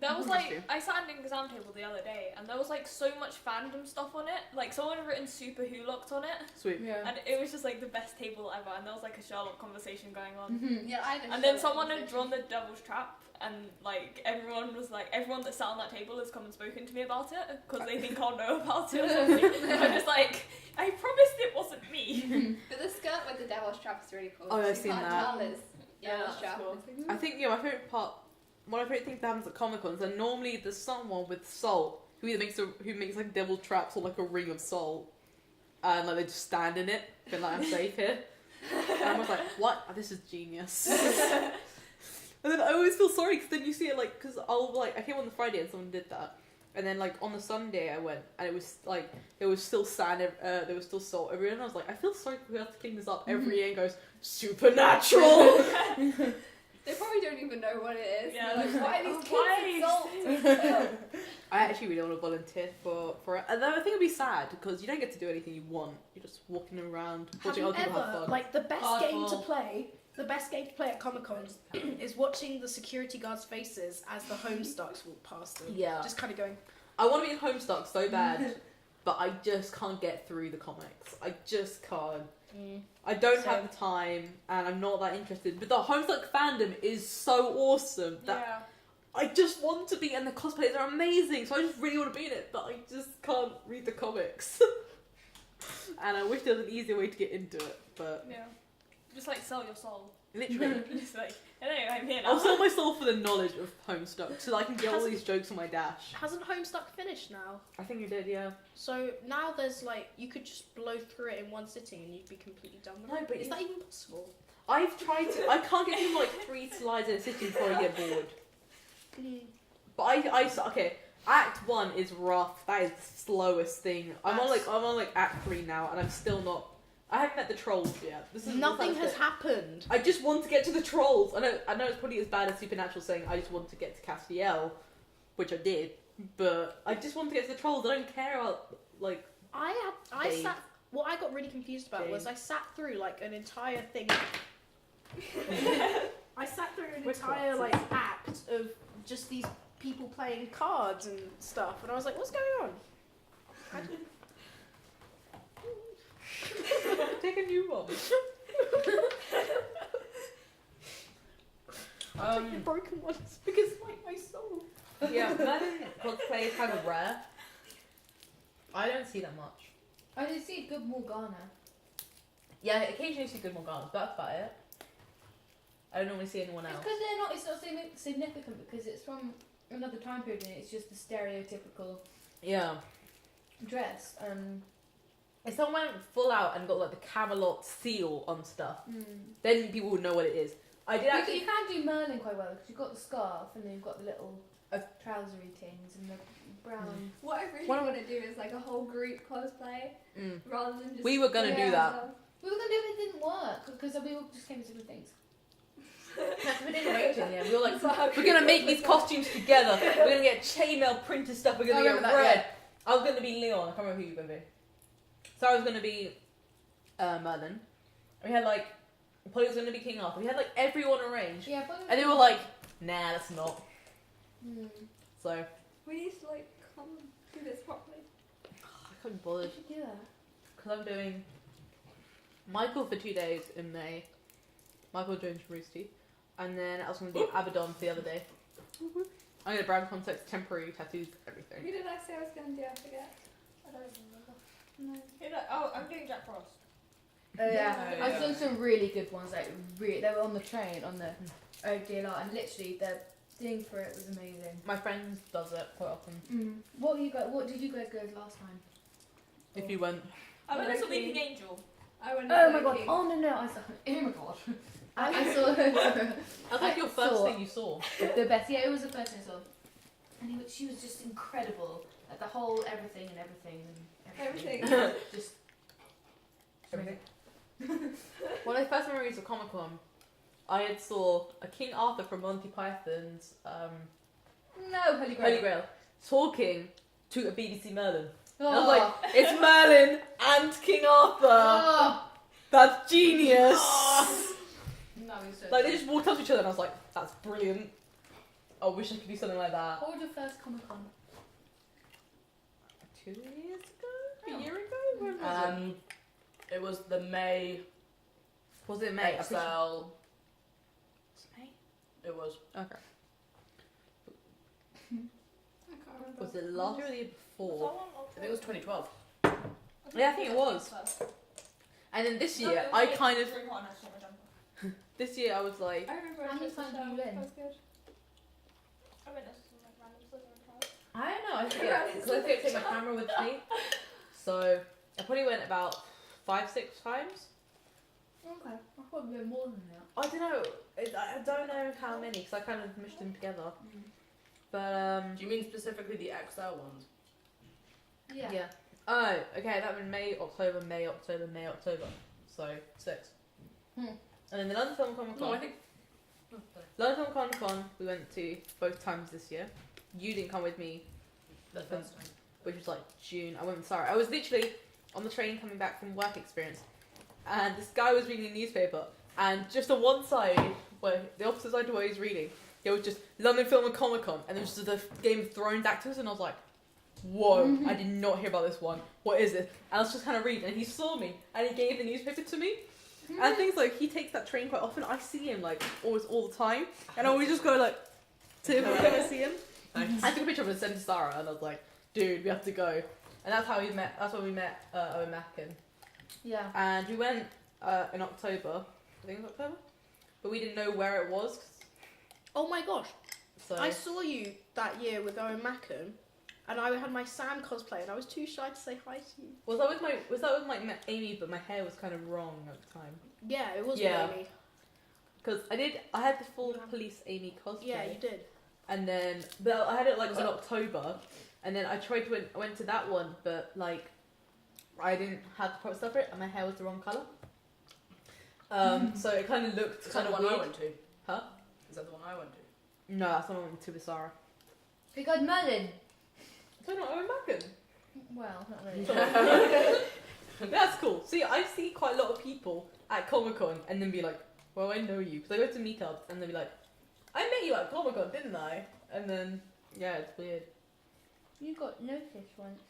There was Must like, do. I sat at an exam table the other day, and there was like so much fandom stuff on it. Like someone had written Super Who Locked on it, Sweet. Yeah. and it was just like the best table ever. And there was like a Sherlock conversation going on. Mhm. Yeah, I know. And then someone had drawn the devil's trap, and like everyone that sat on that table has come and spoken to me about it because they think I'll know about it or something. And I'm just like, I promised it wasn't me. But the skirt with the devil's trap is really cool. Oh, I've You seen can't that. tell it's Yeah, devil's that's trap. cool. I think my favourite part, one of my favourite things that happens at Comic Cons, and normally there's someone with salt who either makes like devil traps or like a ring of salt, and like they just stand in it, being like, I'm safe here. And I was like, what? This is genius. And then I always feel sorry because then you see it like, because I came on the Friday and someone did that, and then like on the Sunday I went and it was like there was still sand, there was still salt everywhere, and I was like, I feel sorry for who has to clean this up every year and goes supernatural. They probably don't even know what it is. Yeah, They're like, why are like, these why kids with salt? I actually really want to volunteer for it. And then I think it'd be sad because you don't get to do anything you want. You're just walking around Have watching you other people have ever fun. like the best Hardball. game to play? The best game to play at Comic Con is watching the security guards' faces as the Homestucks walk past them. Yeah. Just kind of going. I want to be in Homestuck so bad, but I just can't get through the comics. I just can't. I don't have the time, and I'm not that interested. But the Homestuck fandom is so awesome that I just want to be, and the cosplays are amazing. So I just really want to be in it, but I just can't read the comics. And I wish there was an easier way to get into it, but Yeah. Just like sell your soul. literally. Just like, anyway, I'm here now. I'll sell my soul for the knowledge of Homestuck so that I can get all these jokes on my dash. Hasn't Homestuck finished now? I think you did, yeah. So now there's like you could just blow through it in one sitting and you'd be completely done with No, it. but Is it's- that even possible? I've tried to. I can't get through like 3 slides in a sitting before I get bored. But okay. Act 1 is rough. That is the slowest thing. I'm on like Act 3 now, and I'm still not. I haven't met the trolls yet. Nothing has it. happened. I just want to get to the trolls. I know it's probably as bad as Supernatural saying I just want to get to Castiel, which I did. But I just want to get to the trolls. I don't care about like. I sat. What I got really confused about was I sat through like an entire thing. I sat through an entire like act of just these people playing cards and stuff, and I was like, "What's going on?" Take a new one. Broken ones because like my soul. Yeah, Merlin cosplay is kind of rare. I don't see that much. I did see Good Morgana. Yeah, occasionally see good Morganas, but that's about it. I don't normally see anyone It's else. because it's not significant because it's from another time period and it's just the stereotypical Yeah. dress. If someone went full out and got like the Camelot seal on stuff, then people would know what it is. I did actually. You can do Merlin quite well because you've got the scarf and then you've got the little trousery things and the brown. What I really One of- want to do is like a whole group cosplay rather than just. We were gonna do that. We were gonna do it, it didn't work because we all just came to different things. We didn't wait till, yeah. We were like, we're gonna make these costumes together. We're gonna get chainmail printed stuff. We're gonna I get remember that, red. I was gonna be Leon. I can't remember who you were gonna be. So I was gonna be Merlin. We had like Polly was gonna be King Arthur. We had like everyone arranged, Yeah, and they were like, nah, that's not. So We need to like come do this properly. I couldn't be bothered do that. because I'm doing Michael for 2 days in May. Michael Jones Roosty. And then I was going to do Abaddon for the other day. I got a brown context, temporary tattoos, everything. Who did I say I was going to do? I forget. I don't remember. No. Oh, I'm doing Jack Frost. Oh yeah, Yeah. I saw some really good ones. Like they were on the train on the ODLR, and literally the thing for it was amazing. My friend does it quite often. What did you guys go as last time? If you went, I went as a Loki. Weeping Angel. I went. Oh as my god! Loki. Oh no! I saw. Oh my god! I saw that's like your first saw thing you saw. the best. Yeah, it was the first thing I saw, and she was just incredible. Like the whole everything. Everything. Just Everything. One of my first memories of Comic Con, I had saw a King Arthur from Monty Python's no Holy Grail. Holy Grail talking to a BBC Merlin. Oh. And I was like, it's Merlin and King Arthur. Oh. That's genius. No, it's so Like they just walked up to each other, and I was like, that's brilliant. I wish I could do something like that. What was your first Comic Con? 2 years ago? Oh. A year ago? When was It was the May it? Was it May? XL. Was it May? It was. Okay. I can't remember. Was it last year or the year before? I think it was 2012. Yeah, I think it was. And then this year, I kind of. This year, I was like. I remember How many it was times have you been? That was good. I went to some like random Slytherin trials. I don't know. I forget because I think I take my camera with me. So I probably went about 5-6 times. Okay, I thought we were more than that. I don't know. I don't know how many because I kind of mushed them together. But Do you mean specifically the XL ones? Yeah. yeah. Oh, okay. That was May, October, May, October, May, October. So 6. Hmm. And then the London Film Comic Con. No, I think. Oh, sorry. London Film Comic Con we went to both times this year. You didn't come with me, The first time. which was like June. I went with Sarah. I was literally on the train coming back from work experience, and this guy was reading a newspaper, and just on one side, where the opposite side to where he was reading, there was just London Film and Comic Con, and there was just the Game of Thrones actors, and I was like, whoa, I did not hear about this one. What is it? And I was just kind of reading, and he saw me, and he gave the newspaper to me. And things like he takes that train quite often. I see him like always all the time, and I always just go like to him whenever I see him. Thanks. I took a picture of him and sent it to Sarah, and I was like, "Dude, we have to go." And that's how we met. That's when we met Owen Mackin. Yeah. And we went in October. I think it was October, but we didn't know where it was. Oh my gosh. So I saw you that year with Owen Mackin, and I had my Sam cosplay, and I was too shy to say hi to you. was that with my Amy? But my hair was kind of wrong at the time Yeah, it was Yeah. Amy. because I had the full police Amy cosplay. Yeah, you did. And then, but I had it like in October, and then I tried to I went to that one, but like I didn't have the proper stuff for it, and my hair was the wrong color. So it kind of looked Is that kind the of one I weird. went to? Huh? Is that the one I went to? No, that's not one to with Sarah. Because Merlin. So not Owen Mackin. Well, not really. That's cool. See, I see quite a lot of people at Comic Con, and then be like, "Well, I know you," because I go to meetups, and they'll be like, "I met you at Comic Con, didn't I?" And then yeah, it's weird. You got noticed once.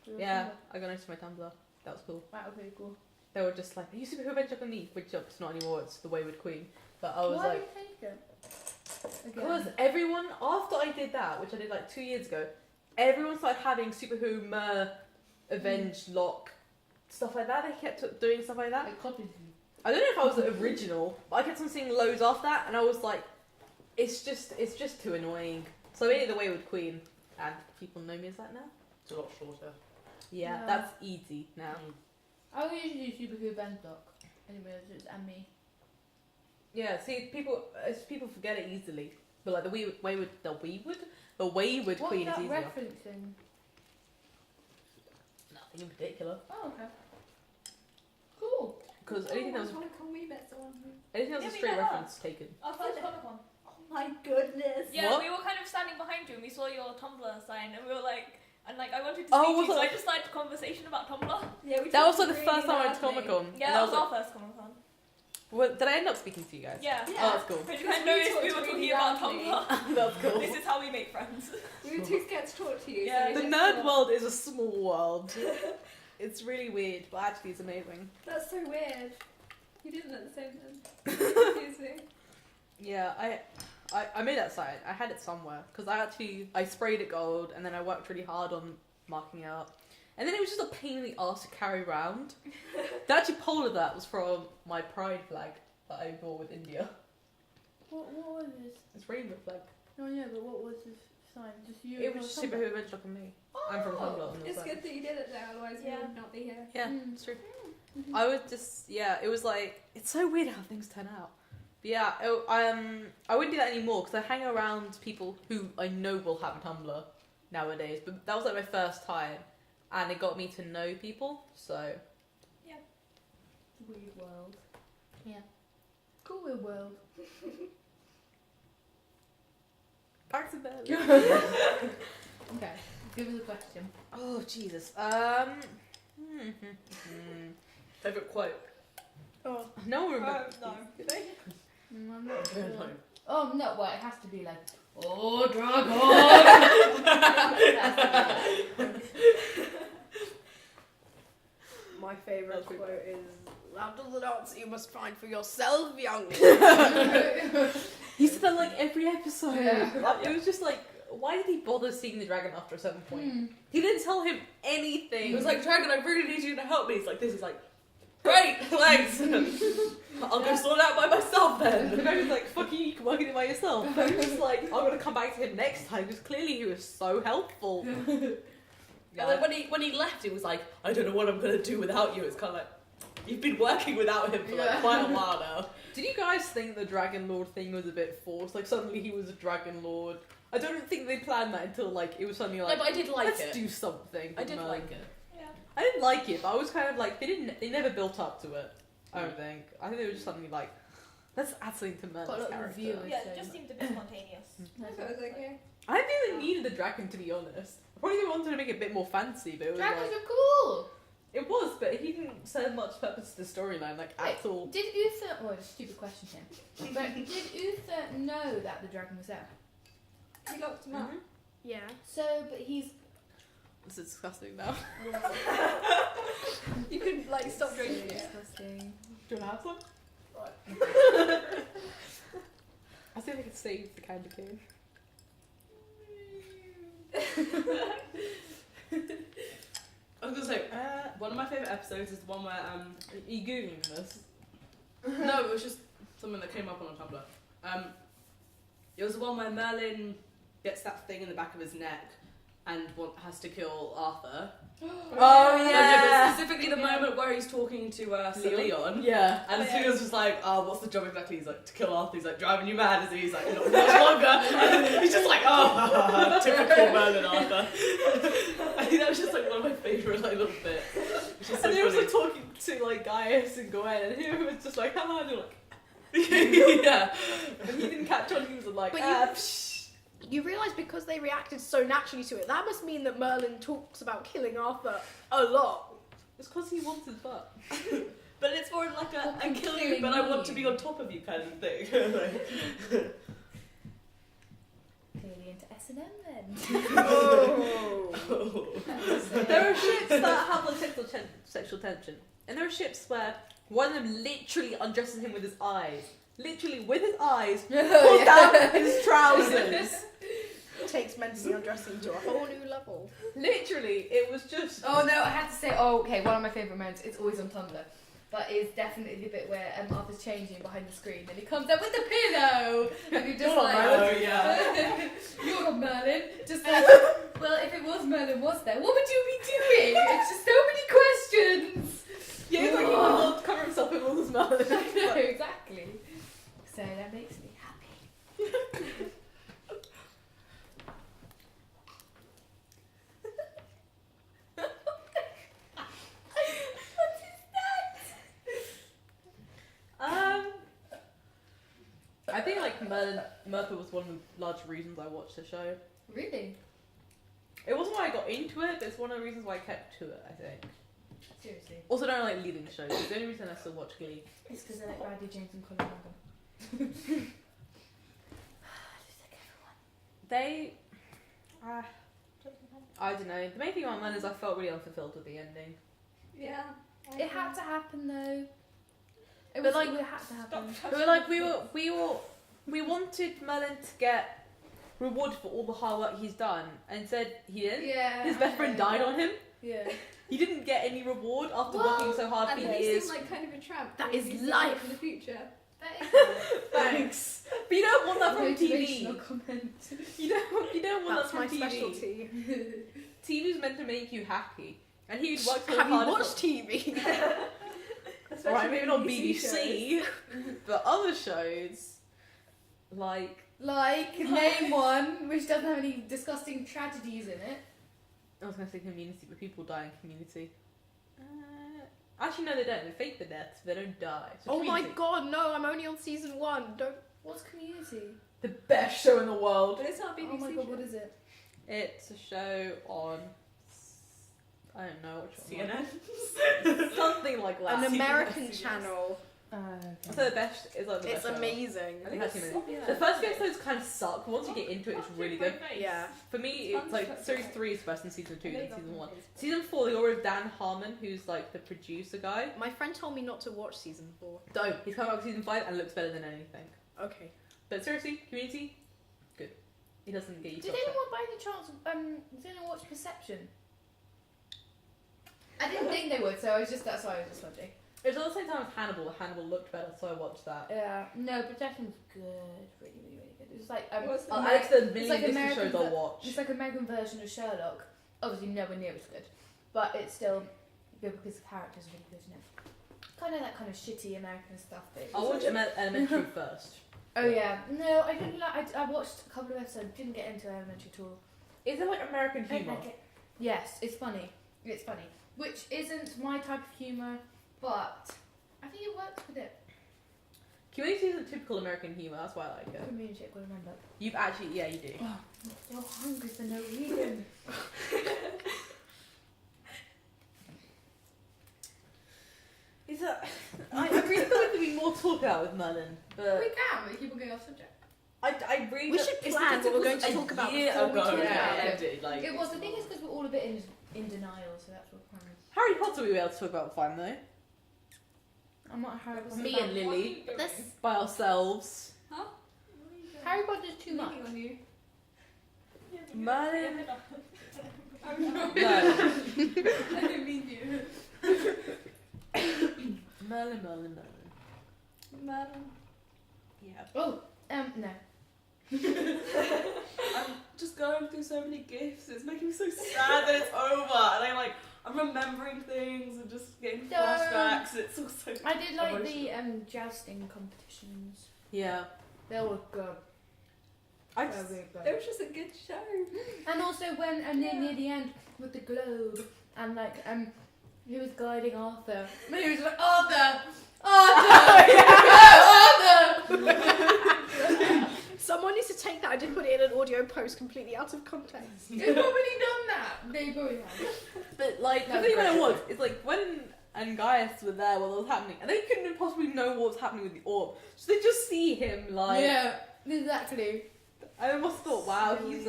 Do you Yeah, remember? I got noticed my Tumblr. That was cool. That was really cool. They were just like, "Are you Superhero Adventure on me?" Which it's not anymore. It's the Wayward Queen. But I was Why like, did you change it? because Again. everyone after I did that, which I did like 2 years ago, everyone started having Superwho, Mer, Avenge, Lock, stuff like that. They kept doing stuff like that. I copied you. I don't know if I was the original, but I kept on seeing loads after that, and I was like, it's just too annoying. So I made it the Wayward Queen, and people know me as that now. It's a lot shorter. Yeah, No. that's easy now. I would usually do Superhero Bendoc. Anyways, it's me. Yeah, see, people forget it easily, but like the Wayward What's Queen is that easier. referencing? Nothing in particular, Oh, okay. Cool. because anything that was we met someone who... anything that was Yeah, a we straight met reference taken. Our first Comic-Con. Oh my goodness. Yeah, What? we were kind of standing behind you and we saw your Tumblr sign and we were like, and like I wanted to Oh, speak to you, was so it- I just started a conversation about Tumblr. Yeah, we That was talked like the really first time I went to loudly. Comic Con. Yeah, that was our first Comic-Con. Well, did I end up speaking to you guys? Yeah. Yeah. Oh, that's cool. But you Because had we noticed talked we were really talking about loudly. Tumblr. That's cool. This is how we make friends. We were too scared to talk to you. Yeah. So we The just nerd thought, world is a small world. It's really weird, but actually it's amazing. That's so weird. You didn't at the same time. Excuse me. Yeah, I made that sign. I had it somewhere because I sprayed it gold and then I worked really hard on marking it up. And then it was just a pain in the ass to carry around. The actually pole of that was from my pride flag that I bought with India. What was this? It's rainbow flag. No, yeah, but what was this sign? Just you? It and was your Tumblr? Superhero Adventure on me. I'm from Tumblr. On the It's side. good that you did it though, otherwise Yeah. we would not be here. Yeah, Mm. it's true. I would just, yeah, it was like, it's so weird how things turn out. But yeah, I wouldn't do that anymore because I hang around people who I know will have a Tumblr nowadays. But that was like my first time, and it got me to know people. So Weird world. yeah, Cool weird world. back to bed. Okay, give us a question. Oh Jesus. Favourite quote? Oh, No one remembers. no. Did they? I'm not sure. No. Oh no, well it has to be like, oh dragon! my favourite That's quote is, "That does an answer you must find for yourself, young." He said that like every episode. Yeah. Like, it was just like, why did he bother seeing the dragon after a certain point? Hmm. He didn't tell him anything. It was like, Dragon, I really need you to help me. He's like, this is like, great, thanks. I'll go sort it out by myself the then. dragon's like, fuck you can work it by yourself. But he was like, I'm gonna come back to him next time because clearly he was so helpful. And then when he left, he was like, I don't know what I'm gonna do without you. It's kind of like, you've been working without him for like Yeah. quite a while now. Did you guys think the Dragon Lord thing was a bit forced? Like suddenly he was a Dragon Lord. I don't think they planned that until like it was suddenly like, No, but I did like let's it. do something. I did No. like it. I didn't like it, but I was kind of like they never built up to it. I don't think. I think they were just suddenly like, let's add something to Got a Merlin's lot of character. reviewers. Yeah, it just seemed a bit spontaneous. I thought it was okay. I didn't think they needed the dragon to be honest. Probably they wanted to make it a bit more fancy, but it was Dragons like, are cool! it was, but he didn't serve much purpose to the storyline, like at all. Did Uther, well, it's a stupid question here, but did Uther know that the dragon was there? He locked him up. Mhm. Yeah. So, but he's... This is disgusting now. You couldn't like stop drinking it. Disgusting. Do you want to have some? I think I could save the candy cane. I was gonna say, one of my favourite episodes is the one where, Are you googling this? no, it was just something that came up on Tumblr. It was the one where Merlin gets that thing in the back of his neck and has to kill Arthur. Oh But specifically the moment where he's talking to Sir Leon. Yeah. And Leon's just like, oh, what's the job exactly? He's like, to kill Arthur. He's like, driving you mad, is he? He's like, not much longer. And he's just like, oh, typical Merlin Arthur. I think that was just like one of my favourite like, little bits. Which is so And he was funny. like talking to like Gaius and Gwen, and he was just like, hello, and you're like, Yeah. and he didn't catch on. He was like, But you realise because they reacted so naturally to it, that must mean that Merlin talks about killing Arthur a lot. it's because he wanted butt. But it's more like a I kill you, killing but I want to you. be on top of you kind of thing. Clearly into S&M then. Oh. There are ships that have like sexual tension, and there are ships where one of them literally undresses him with his eyes. Literally with his eyes, pulls down his trousers. Takes menacing undressing to a whole new level. Literally, it was just. Oh no, I have to say, oh okay, one of my favourite moments, it's always on Tumblr, but it's definitely the bit where Arthur's changing behind the screen and he comes out with the pillow and you're just You're not like, Oh yeah. you're not Merlin, just like, well if it was Merlin was there, what would you be doing? It's just so many questions. Yeah, it's like he wanted to cover himself in all his mouth. I know, exactly. So that makes me happy. I think like Merlin was one of the large reasons I watched the show. Really? It wasn't why I got into it, but it's one of the reasons why I kept to it, I think. Seriously. Also, don't like leading shows. It's the only reason I still watch Glee. It's because I like Randy James and Colin Morgan. They. I don't know. The main thing about Merlin is I felt really unfulfilled with the ending. Yeah. It had to happen though. It But, was like, it had to happen. We were like, we wanted Merlin to get rewarded for all the hard work he's done, and instead he didn't. Yeah. His best friend died on him. Yeah. He didn't get any reward after Well, working so hard for And he years. seemed like kind of a tramp. That when is you see life. him in the future. That is Thanks. But you don't want that from TV. motivational comment. You don't want That's that my from TV. specialty. TV's meant to make you happy, and he would work so Have you hard. watched TV? Alright, maybe not BBC BBC, but other shows like. Like, name one which doesn't have any disgusting tragedies in it. I was gonna say Community, but people die in Community. Actually, no, they don't. They fake the deaths. They don't die. So Oh my Community, god, no, I'm only on season 1. Don't. What's Community? the best show in the world. But it's not a BBC Oh my god, show. what is it? It's a show on. I don't know which one. CNN. Something like that. An see, American yes. channel So the best is like the It's best ever. amazing. I think that's amazing. Yeah. The first few episodes kind of suck. Once you get into it, it's really good. Yeah. For me, it's like series 3 is best in season 2 than season 1. Season 4, they got rid of Dan Harmon, who's like the producer guy. My friend told me not to watch season 4. Don't. He's coming out with season 5 and looks better than anything. Okay. But seriously, Community, good. He doesn't get you. Did anyone by any chance did anyone watch Perception? I didn't think they would, so that's why I was just wondering. It was at the same time as Hannibal. Hannibal looked better, so I watched that. Yeah, no, Perception's good, really, really, really good. It's like What's the Alex, the It's million like Disney American shows I'll watch. It's like American version of Sherlock. Obviously, nowhere near as good, but it's still good because the characters are really good in it. Kind of that kind of shitty American stuff. But I'll watch Elementary first. Oh yeah, no, I didn't like. I watched a couple of episodes, didn't get into Elementary at all. Is it like American I didn't humour? like it. Yes, it's funny. It's funny, which isn't my type of humour, but I think it works with it. Community is a typical American humour, that's why I like it. Community, I remember. You've actually, yeah, you do. Oh, I'm so hungry for no reason. Is that? I really feel like there'd be more to talk about with Merlin, but We can. We keep on going off subject. I really. We should it's plan because what it we're going was to a talk about year before we ago. talk Yeah, about I it. did, like, It was. The thing is because we're all a bit in denial, so that's what kind of. Harry Potter we were able to talk about fine though. I'm not Harry Potter. Me and Lily Let's by ourselves. Huh? Harry Potter's too much. On you. Merlin. I'm not. No. I didn't mean you. Merlin. Madam. Yeah. Oh, no. I'm just going through so many gifts. It's making me so sad that it's over, and I'm remembering things and just getting flashbacks. It's all so. I did like emotional. the jousting competitions. Yeah. They were good. I They were just, really It good. was just a good show. And also when near the end with the globe and like he was guiding Arthur. And he was like Arthur. Someone needs to take that. I did put it in an audio post completely out of context. They've already done that. They probably have. but like the No, thing great. about it was, it's like when and Gaius were there while it was happening, and they couldn't possibly know what was happening with the orb, so they just see him like. Yeah, exactly. I must have thought, wow, he's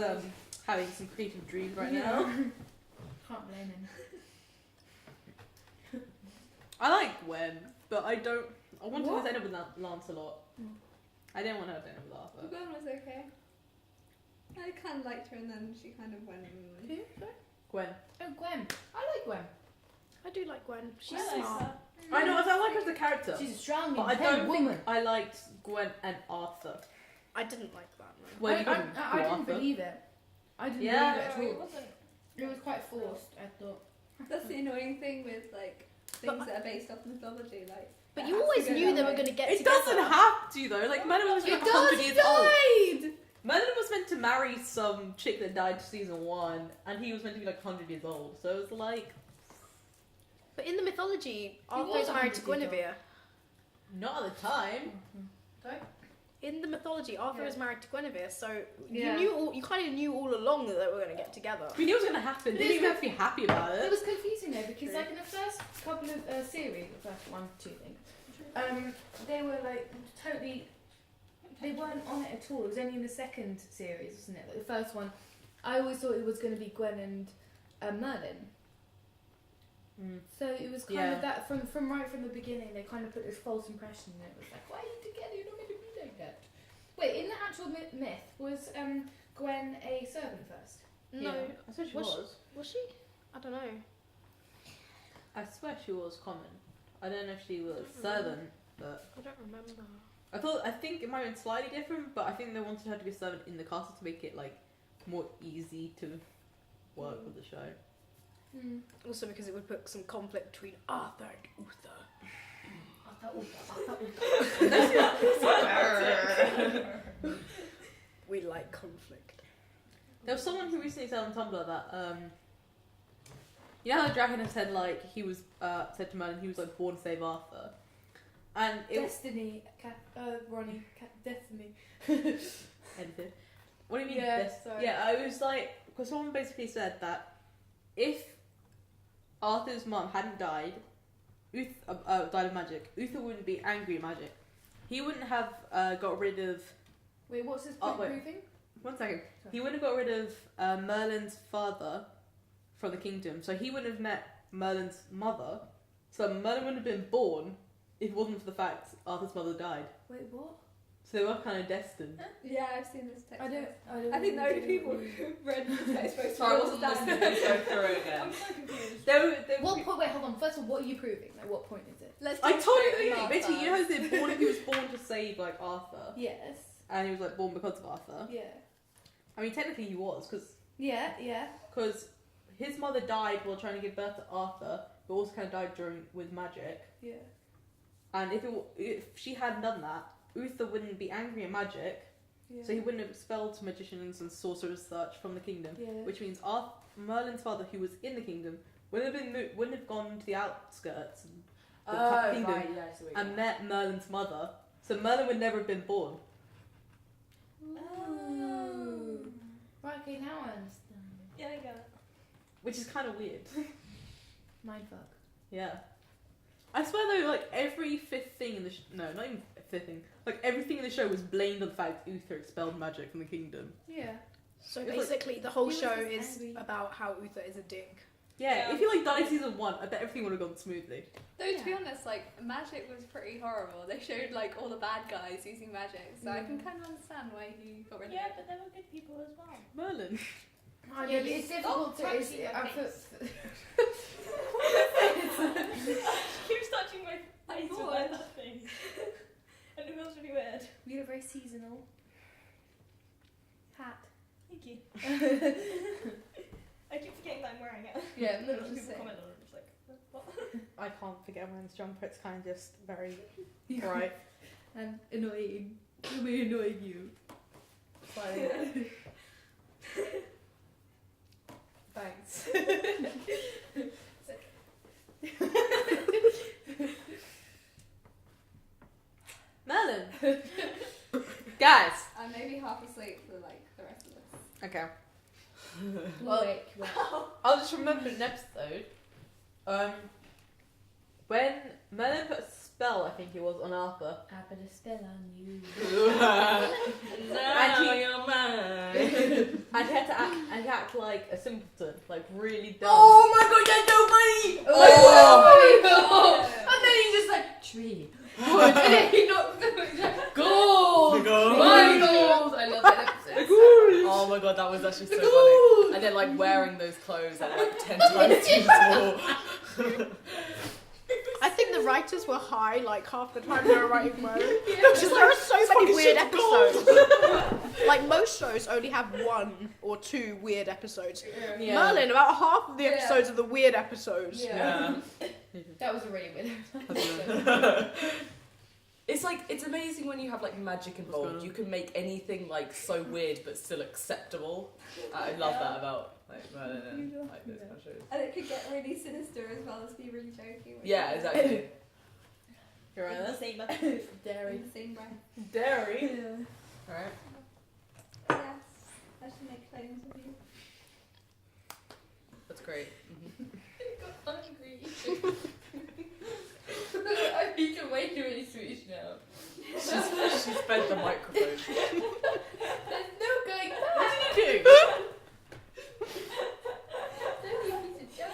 having some creative dreams right now. Can't blame him. I like Gwen, but I don't. I wanted What? her to end up with Lancelot. Mm. I didn't want her to end up with Arthur. Gwen was okay. I kind of liked her, and then she kind of went. Who? Sorry? Gwen. Oh, Gwen. I like Gwen. I do like Gwen. She's I like smart. her. I know, I like her as a character, She's a strong, but I independent don't woman. think I liked Gwen and Arthur. I didn't like that. No. Well, you I couldn't didn't Arthur. believe it. I didn't Yeah. believe it at No, all. it wasn't. It was quite forced, I thought. That's the annoying thing with like things that are based off mythology, like. But it you has to always go knew that they were way. going to get It together. doesn't have to though. Like Merlin was It like 100 years old. died! Merlin was meant to marry some chick that died season 1, and he was meant to be like 100 years old. So it was like But in the mythology, Arthur was is married to 100 years Guinevere. not at the time. Sorry? In the mythology, Arthur Yeah. is married to Guinevere, so Yeah. you kind of knew all along that they were going to get together. We knew it was gonna happen. It Didn't is even have to be happy about It it. was confusing though because True. like in the first couple of series, the first 1, 2 things, they were like totally, they weren't on it at all. It was only in the second series, wasn't it? Like the first one, I always thought it was going to be Gwen and Merlin. Mm. So it was kind Yeah. of that from right from the beginning. They kind of put this false impression that it was like, why are you together? You're not meant to be like that. Wait, in the actual myth, was Gwen a servant first? No, Yeah. I swear she Was was. was she? I don't know. I swear she was common. I don't know if she was servant, but I don't remember. I think it might have been slightly different, but I think they wanted her to be a servant in the castle to make it like more easy to work with the show. Hmm. Also because it would put some conflict between Arthur and Uther. We like conflict. There was someone who recently said on Tumblr that you know how the dragon had said like he was said to Merlin he was like born to save Arthur, and it Destiny, Ronnie, Destiny. edited. What do you mean? Yeah, this? sorry. Yeah, I was like, because someone basically said that if Arthur's mum hadn't died, died of magic, Uther wouldn't be angry at magic. He wouldn't have got rid of. Wait, what's his point proving? 1 second. He wouldn't have got rid of Merlin's father from the kingdom, so he wouldn't have met Merlin's mother. So Merlin wouldn't have been born if it wasn't for the fact Arthur's mother died. Wait, what? So they were kind of destined. Yeah, I've seen this text. I don't I think the only people who read the text supposed to Sorry, I wasn't understand listening. it. Go through it again. I'm so confused. What point? Wait, hold on. First of all, what are you proving? Like, what point is it? Let's I do told straight you, and basically, you know Arthur. how he was born to save like Arthur, Yes. and he was like born because of Arthur. Yeah. I mean, technically he was, Yeah. because his mother died while trying to give birth to Arthur, but also kind of died with magic. Yeah. And if she hadn't done that, Uther wouldn't be angry at magic, so he wouldn't have expelled magicians and sorcerers such from the kingdom. Yeah. Which means Merlin's father, who was in the kingdom, wouldn't have gone to the outskirts of the kingdom Right, yeah, I see what you and mean. met Merlin's mother. So Merlin would never have been born. Oh. Right. Okay. Now I understand. Yeah, I get it. Which is kind of weird. Mindfuck. Yeah. I swear though, like every fifth thing in the no, not even fifth thing. Like everything in the show was blamed on the fact Uther expelled magic from the kingdom. Yeah. So It's like- basically, the whole He was show just is angry. about how Uther is a dick. Yeah, Yeah. if you like died season 1, I bet everything would have gone smoothly. Though to be honest, like magic was pretty horrible. They showed like all the bad guys using magic, so I can kind of understand why he got rid of Yeah, it. but there were good people as well. Merlin. I Yeah, mean, it's difficult to. It's, touching my I face. feel- She keeps touching my face with God. that thing. And it feels really weird. We are very seasonal. Hat. Thank you. I keep forgetting that I'm wearing it. Yeah, And no, then just people saying. comment on it, just like, what? I can't forget everyone's jumper, it's kind of just very bright. And annoying. We're annoying you. Fine. Thanks. Merlin! Guys! I'm maybe half asleep for like the rest of this. Okay. Well, I'll just remember an episode. When Merlin put a spell, I think it was, on Arthur. I put a spell on you. Now you're mine. And he act like a simpleton, like really dumb. Oh my god, you no money! Oh! And then he's just like, tree. And then he knocks them. Gold! Gold! I love that episode. Oh my god, that was actually so funny. And then like wearing those clothes that are like 10 times too small. I think the writers were high, like half the time they were writing Merlin. Because there are so many weird episodes. Like most shows only have 1 or 2 weird episodes. Yeah. Merlin, about half of the Yeah. episodes are the weird episodes. Yeah. That was a really weird episode. It's like, it's amazing when you have like magic involved. You can make anything like so weird but still acceptable. I love that about like Merlin and like those kind of shows. And it could get really sinister as well as be really jokey. Yeah, exactly. You're right there. Same episode. In the same breath. Dairy. Alright. Yes, I should make claims of you. That's great. I got hungry. I need to wait really sweet now. She's fed the microphone. There's no going back. What did you do? Don't need me to jump.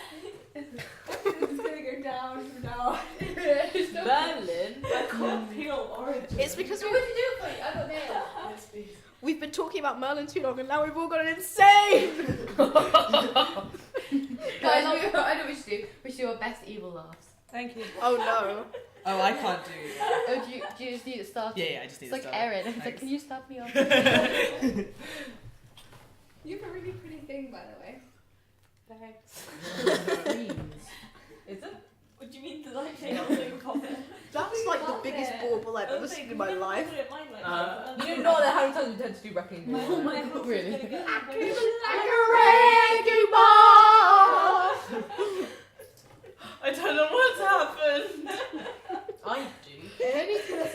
It's gonna go down from now on. Merlin. I can't feel origin. It's because So what did you do for you? I got nailed. Yes, please. we've been talking about Merlin too long and now we've all gone insane! Guys, I know what we should do. We should do our best evil laughs. Thank you. Oh no. Oh, I can't do that. Oh, do you just need it started? Yeah, I just need It's like to start. Erin. It's like, Thanks. can you stop me off? You have a really pretty thing, by the way. Thanks. Is it? What do you mean to like take out the comment? That's like the Love biggest it. bauble I've ever seen in my life. You know not how many times you tend to do reckoning. Really? I don't know what's happened. I do.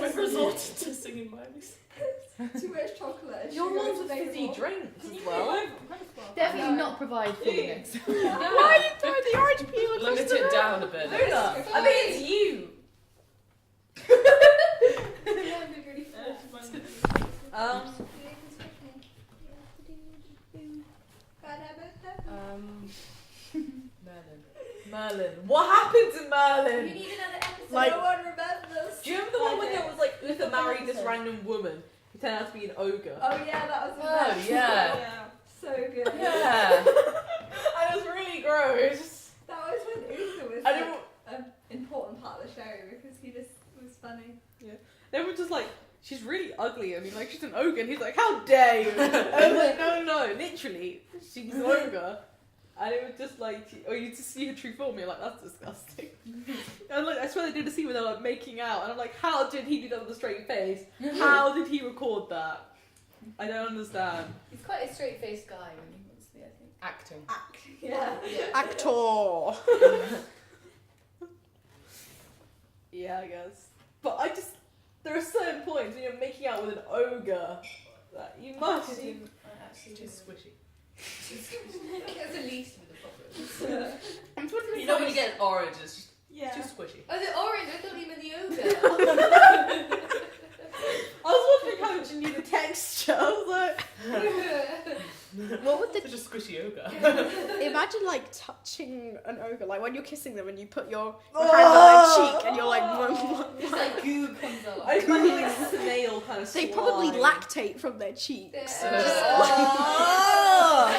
I've resorted to singing Miley Cyrus. too much chocolate. Your sugar one's is with fizzy available. drinks Can as you well. move over? Definitely not provide feelings. Why are you throwing the orange peel across Limit the it room? down a bit. Luna, I think it's you. Merlin. What happened to You Merlin? need another episode. Like- No one remembers. Do you remember the one when there was like Luther married this random woman who turned out to be an ogre? Oh yeah, that was the Oh, best. yeah. So good. Yeah. And it was really gross. That was when Uther was I like, don't. an important part of the show because he just was funny. They were just like, she's really ugly. I mean, like she's an ogre, and he's like, how dare you? And I was like, no, literally, she's an ogre. And it was just like, or you just see her true form, you're like, that's disgusting. And like, I swear they did a scene where they're like making out, and I'm like, how did he do that with a straight face? How did he record that? I don't understand. He's quite a straight-faced guy when he wants to be, I think. Acting. Yeah. Actor. Yeah, I guess. But I just, there are certain points when you're making out with an ogre that you must. Actually, Too squishy. That's the least of the problems. I'm wondering You know when you get an orange, it's just Yeah. too squishy. Oh, the orange! I thought you meant the ogre. I was wondering how much you knew the texture. I was like, What would Such a squishy ogre. imagine like touching an ogre, like when you're kissing them and you put your hand on their cheek and you're like, It's like goo comes out. I imagine like a snail kind of. they probably slime. lactate from their cheeks. Oh,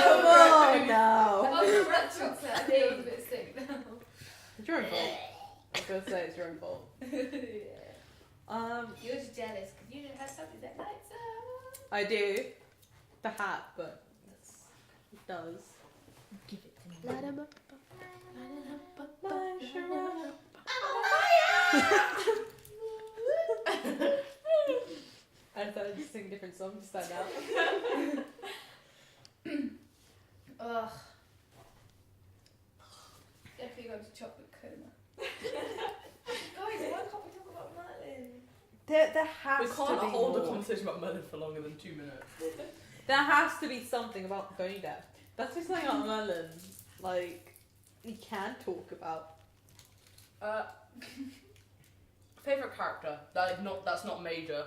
come on now. Oh, the restaurant's there. I think it was a bit sick now. It's your own fault. I was gonna say it's your own fault. You're just jealous because you didn't have something that lights up. I do. The hat, but it does. Give it to me. I thought I'd just sing different songs to stand out. Ugh. Definitely got to chocolate coma. Guys, why can't we talk about Merlin? There has We to can't be hold a more. conversation about Merlin for longer than 2 minutes. There has to be something about bone death. That's just something about Merlin. Like, we can talk about. Favourite character? That's not major.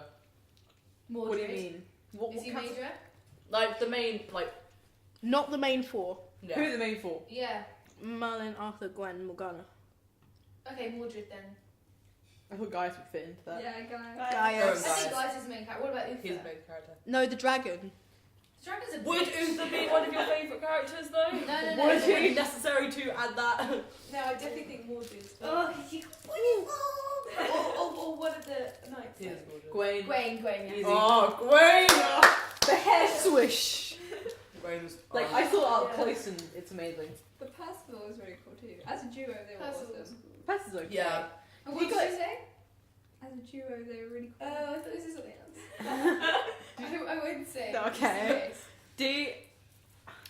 What do you mean? What, Is he kind of- major? Like the main, like Not the main four. yeah. Who are the main four? Yeah. Merlin, Arthur, Gwen, Morgana. Okay, Mordred then. I thought guys would fit into that. Yeah, guy. I Gaius. think Gaius is the main character. What about Uther? He's the main character. No, the dragon. Dragon's a Would bitch. Uther be one of your favourite characters though? No. Would it be necessary to add that? No, I definitely think Mordred. Oh, you or one of the knights. He is gorgeous. Gwen. Gwen, yeah. Easy. Oh, Gwen! The hair swish. Gwen's Like, I saw it up close and it's amazing. The Percival was really cool too. As a duo, they were Percival was awesome. That's okay. Yeah. And You what did guys- you say? As a duo, they were really cool. Oh, I thought this was something else. I wouldn't say. Okay. Do you,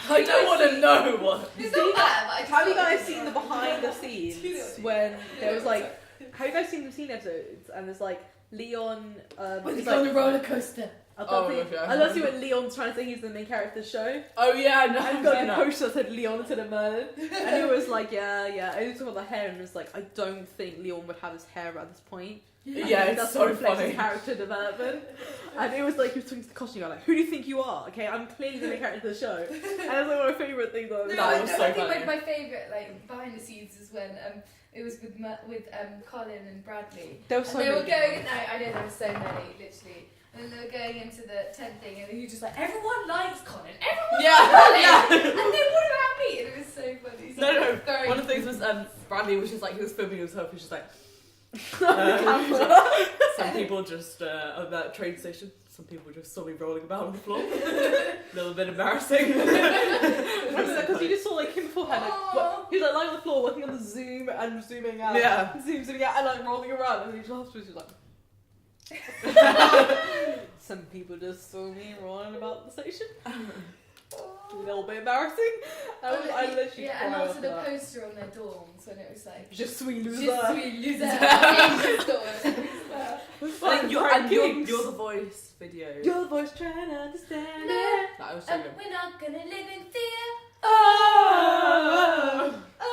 I don't want to know what. It's not bad, but I just have you thought it guys was seen the fun. behind the scenes when there was like, have you guys seen the scene episodes and there's like Leon it's like, roller coaster. I Oh, love okay. I love see when Leon's trying to say he's the main character of the show. Oh yeah, no. I've got a poster that said Leon instead of Merlin. And he was like, yeah. I was talking about the hair and was like, I don't think Leon would have his hair at this point. Yeah, it's that's so what reflects funny. his character development. And it was like, he was talking to the costume guy, like, who do you think you are? Okay, I'm clearly the main character of the show. And it was like one of my favourite things on No, I it was so think funny. my favourite like behind the scenes is when it was with Colin and Bradley. There was And so they were many. going. No, I know there were so many, literally. And they were going into the tent thing, and he was just like, everyone likes Colin. Everyone Yeah, likes Colin. yeah. And then what about me? And it was so funny. So No. Very One of the things was Bradley was just like he was filming himself. He was just like. Some people just at that train station. Some people just saw me rolling about on the floor. A little bit embarrassing. Because you just saw like him beforehand, like, he was like lying on the floor working on the zoom and zooming out. Yeah. Zooming out and like rolling around and he just afterwards he was like some people just saw me rolling about the station. a little bit embarrassing. I literally yeah, cried and also after the that. poster on their dorms when it was like Je suis loser. just sweet loser. Asian dorm. Like you're the voice video. Your voice trying to understand it. That was so good. We're not gonna live in fear. Oh. I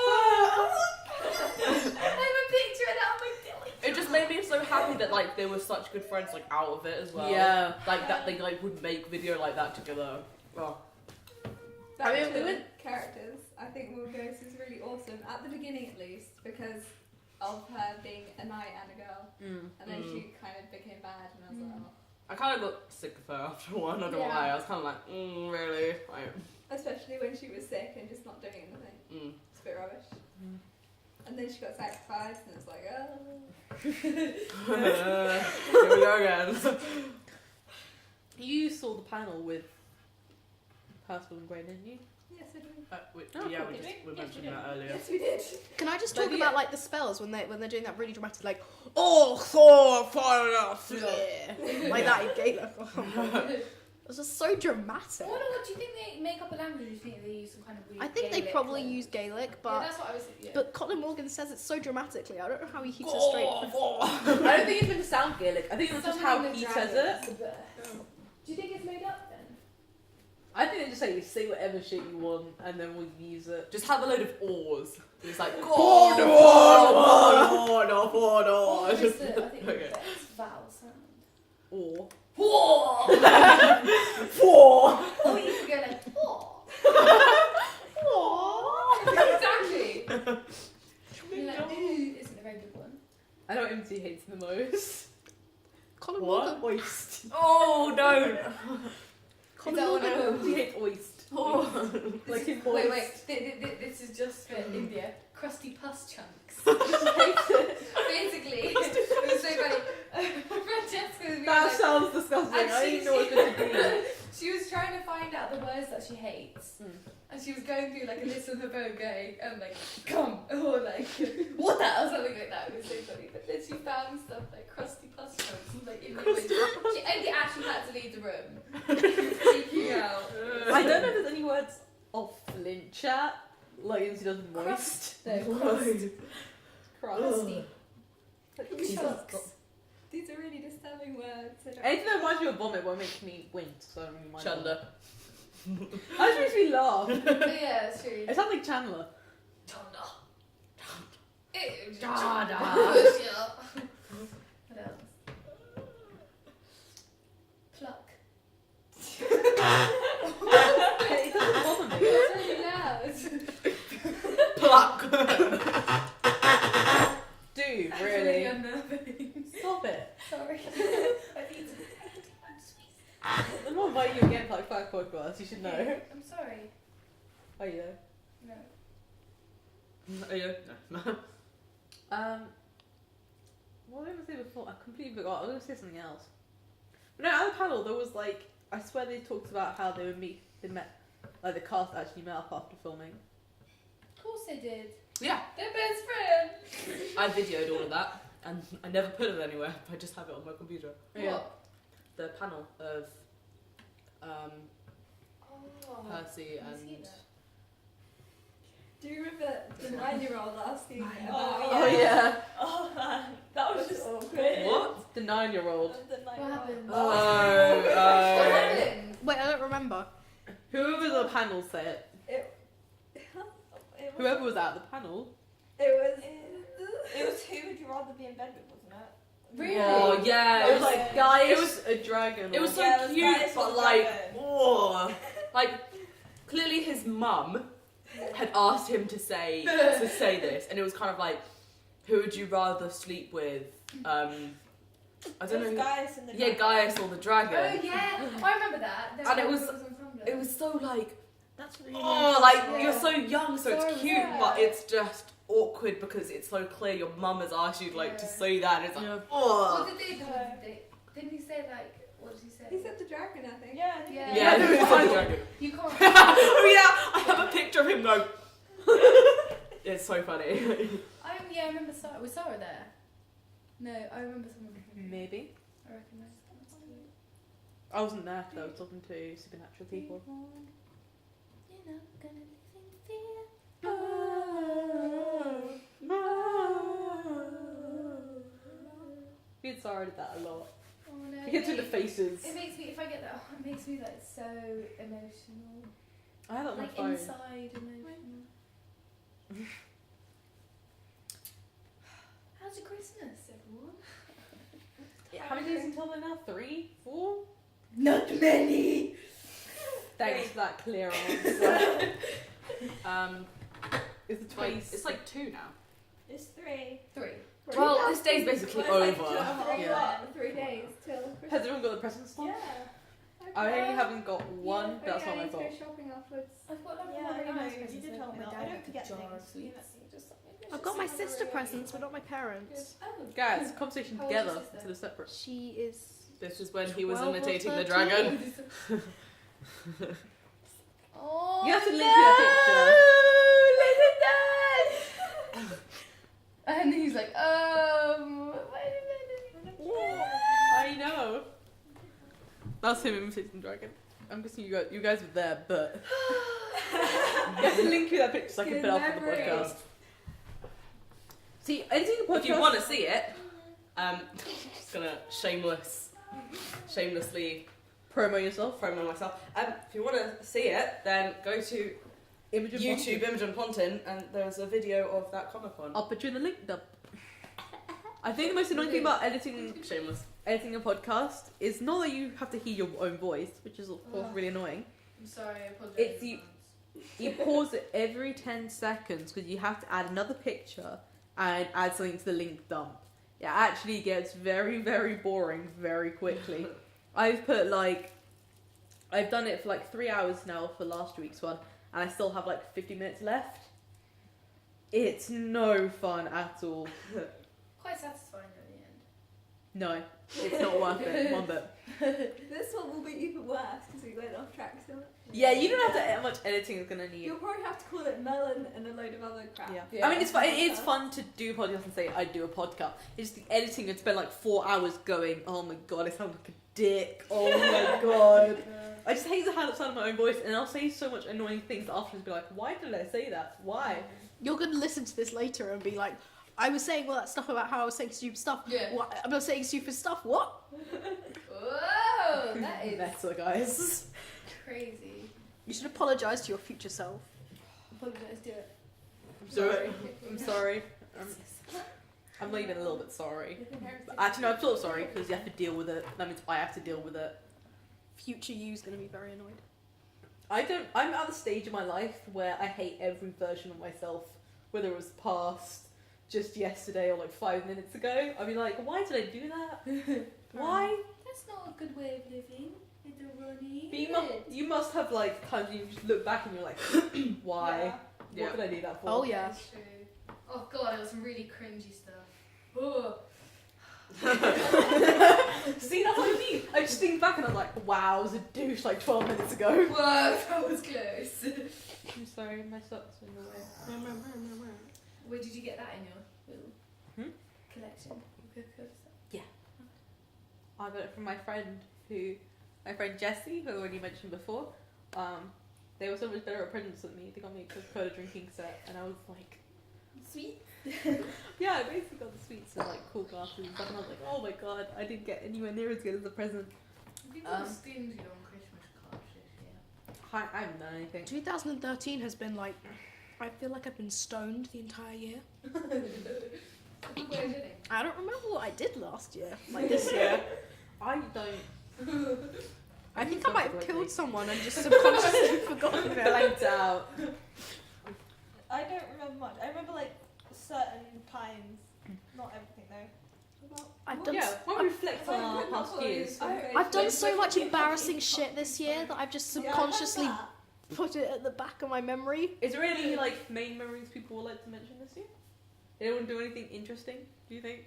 have a picture of that on my dilly. It just made me so happy that like they were such good friends like out of it as well. Yeah. Like that they like would make video like that together. Oh. Back I mean, to we went- characters. I think Will Ghost is really awesome at the beginning, at least, because of her being a knight and a girl, and then she kind of became bad, and I was like, oh. I kind of got sick of her after a while. Not gonna Yeah. lie, I was kind of like, really? Like, Especially when she was sick and just not doing anything. It's a bit rubbish. And then she got sacrificed, and it's like, oh. here we go again. You saw the panel with Percival and Grey, didn't you? Yes, I do. Oh, Yeah, did we mentioned that earlier. Yes, we did. Can I just Like, talk yeah. about like the spells when they're doing that really dramatic like Thor fire off like that in Gaelic? Oh my God. It was just so dramatic. I wonder what do you think they make up a language? Do you think they use some kind of weird I think they Gaelic probably language? use Gaelic, Yeah, but that's what I was thinking. Yeah. but Colin Morgan says it so dramatically. I don't know how he keeps it Oh, straight. I don't think it's meant to sound Gaelic. I think it's just how Something he with says dragons, it. the best. Do you think it's made up then? I think they just say whatever shit you want, and then we'll use it. Just have a load of oars. It's like, Or Just- is it, I think okay. the best vowel sound. Or Or you could go like, exactly. You're like, ooh, isn't a very good one. I know what MT hates the most. Colin What? Morgan. Oyst. Oh, no. Colin Is that what Morgan. I He hates oyst. Oh. Like in Wait, moist. this is just for India. Crusty pus chunks. Hates it. Basically, it was so funny. Francesca was That like, sounds disgusting. And I she- didn't know what to do. she was trying to find out the words that she hates. And she was going through like a list on her phone going, like, come, or like, what that, or something like that. It was so funny. But then she found stuff like crusty pus chunks, like in the window. She only actually had to leave the room. She was freaking out. I don't know if there's any words of flinch at, like as he does moist. No, crust. Crusty. Chunks. These are really disturbing words. I don't- Anything that reminds me of vomit won't make me wince, so I don't really mind. Chandler. That just makes me laugh. But yeah, that's true. It sounds like Chandler. Push up. What else? Pluck. It doesn't bother me. It's really loud. Pluck. Dude, That's really? unnerving. Stop it. Sorry. I need to. I'm not inviting you again for like 5 podcasts, you should know. I'm sorry. Oh, you know. No. Oh, yeah. No. What was I going to say before? I completely forgot. I was going to say something else. No, at the panel there was like, I swear they talked about how they met, like the cast actually met up after filming. Of course they did. Yeah. They're best friends. I videoed all of that, and I never put it anywhere. I just have it on my computer. What? The panel of Oh. Percy I've seen and that. Do you remember the 9-year-old asking about Oh yeah. Oh man, that was just awkward. what? The 9-year-old. What happened? Oh, What happened? Wait, I don't remember. Whoever the panel said, whoever was at the panel. It it was who would you rather be in bed with, wasn't it? Really? Oh yeah, It was like Gaius, it was- a dragon. it was so Yeah, it was cute, Gaius but the like, dragon. oh, like clearly his mum had asked him to say this, and it was kind of like, who would you rather sleep with? I don't It was know. Gaius and the Yeah, dragon. Gaius or the dragon. Oh yeah, I remember that. That's And it what was- on Tumblr. It was so like, That's really oh, like Yeah. you're so young, so So it's cute, yeah. but it's just awkward because it's so clear your mum has asked you like to Yeah. say that. And it's like, Yeah. oh. What did they do? Didn't he say like? What did he say? He said the dragon, I think. Yeah, I think Yeah. it Yeah, Yeah, it was the dragon. You can't. Oh yeah, I have a picture of him going. It's so funny. I remember Sarah. Was Sarah there? No, I remember someone. Maybe. I recognise that. I wasn't there because I was talking to supernatural people. You're not gonna live in fear. Me and Sarah did that a lot. Oh no. We get to the faces. It makes me, if I get that, it makes me like so emotional. I had that on my Like phone. inside emotional. How's your Christmas, everyone? How many days until then now? 3? 4? Not many! Thanks for that clear answer. It's the 20. It's like 2 now. It's 3. 3. Well, this day's basically over. Yeah. 3 days till Christmas. Has everyone got the presents still? Yeah. I only haven't got one, but that's not my I fault. need to go shopping afterwards. I've got like Yeah, one really I know, nice you present. did so tell me my that. dad I don't had a forget jar of things. sweets. I've got my sister presents, but not my parents. Oh. Guys, conversation How old is together your sister? to the separate. She is. This is when he was 12 or imitating the 13. dragon. Oh, You have to link that no! Look at that! And he's like, wait a minute. I know. That's him imitating the dragon. I'm guessing you guys were there, but you have to link me that picture so I can put it up on the podcast. See, editing a podcast. If you want to see it, just gonna shamelessly promo yourself. promo myself. If you want to see it, then go to Imogen YouTube Imogen Pontin, and there's a video of that Comic-Con. I'll put you in the link. I think the most annoying thing about editing a podcast is not that you have to hear your own voice, which is of course really annoying. I'm sorry, I apologize. It's you pause it every 10 seconds because you have to add another picture and add something to the link dump. It actually gets very, very boring very quickly. I've done it for like 3 hours now for last week's one, and I still have like 50 minutes left. It's no fun at all. Quite satisfying at the end. No, it's not worth it. One bit. This one will be even worse because we went off track so much. Yeah, you don't have to. How much editing is gonna need. You'll probably have to call it Merlin and a load of other crap. Yeah. I mean, it's fun. It's fun to do podcasts and say I do a podcast. It's just the editing. You'd spend like 4 hours going, oh my god, I sound like a dick. Oh my god. I just hate the sound of my own voice, and I'll say so much annoying things afterwards. Be like, why did I say that? Why? You're gonna listen to this later and be like, I was saying all that stuff about how I was saying stupid stuff. Yeah. What? I'm not saying stupid stuff. What? Whoa, that is Meta, guys. crazy. You should apologise to your future self. Apologise, do it. I'm sorry. I'm sorry. I'm not even a little bit sorry. But actually, no, I'm sort of sorry because you have to deal with it. That means I have to deal with it. Future you's gonna be very annoyed. I'm at the stage in my life where I hate every version of myself, whether it was past, just yesterday, or like 5 minutes ago. I'd be like, why did I do that? Why? That's not a good way of living, little Ronnie. But you must have like times you just look back and you're like, why? Yeah. What did I do that for? Oh yeah. That's true. Oh god, it was some really cringy stuff. Oh. See, that's what I mean. I just think back and I'm like, wow, I was a douche like 12 minutes ago. Whoa, that was close. I'm sorry, my socks are in the way. Where did you get that in your little collection? Your stuff? I got it from my friend Jessie, who I already mentioned before. They were so much better at presents than me. They got me a Coca-Cola drinking set, and I was like, Sweet. yeah, I basically got the sweets and like cool glasses and stuff. And I was like, oh my god, I didn't get anywhere near as good as a present. People are stingy on Christmas cards this year. I haven't done anything. 2013 has been like, I feel like I've been stoned the entire year. Good way of living. I don't remember what I did last year. Like this year. I don't. I think I might have killed someone and just subconsciously forgotten it. Blanked out. I don't remember much. I remember like certain times, not everything though. I've done, When we reflect on our past years. I've done so much embarrassing shit this year that I've just subconsciously put it at the back of my memory. Is there any like main memories people would like to mention this year? Did anyone do anything interesting? Do you think?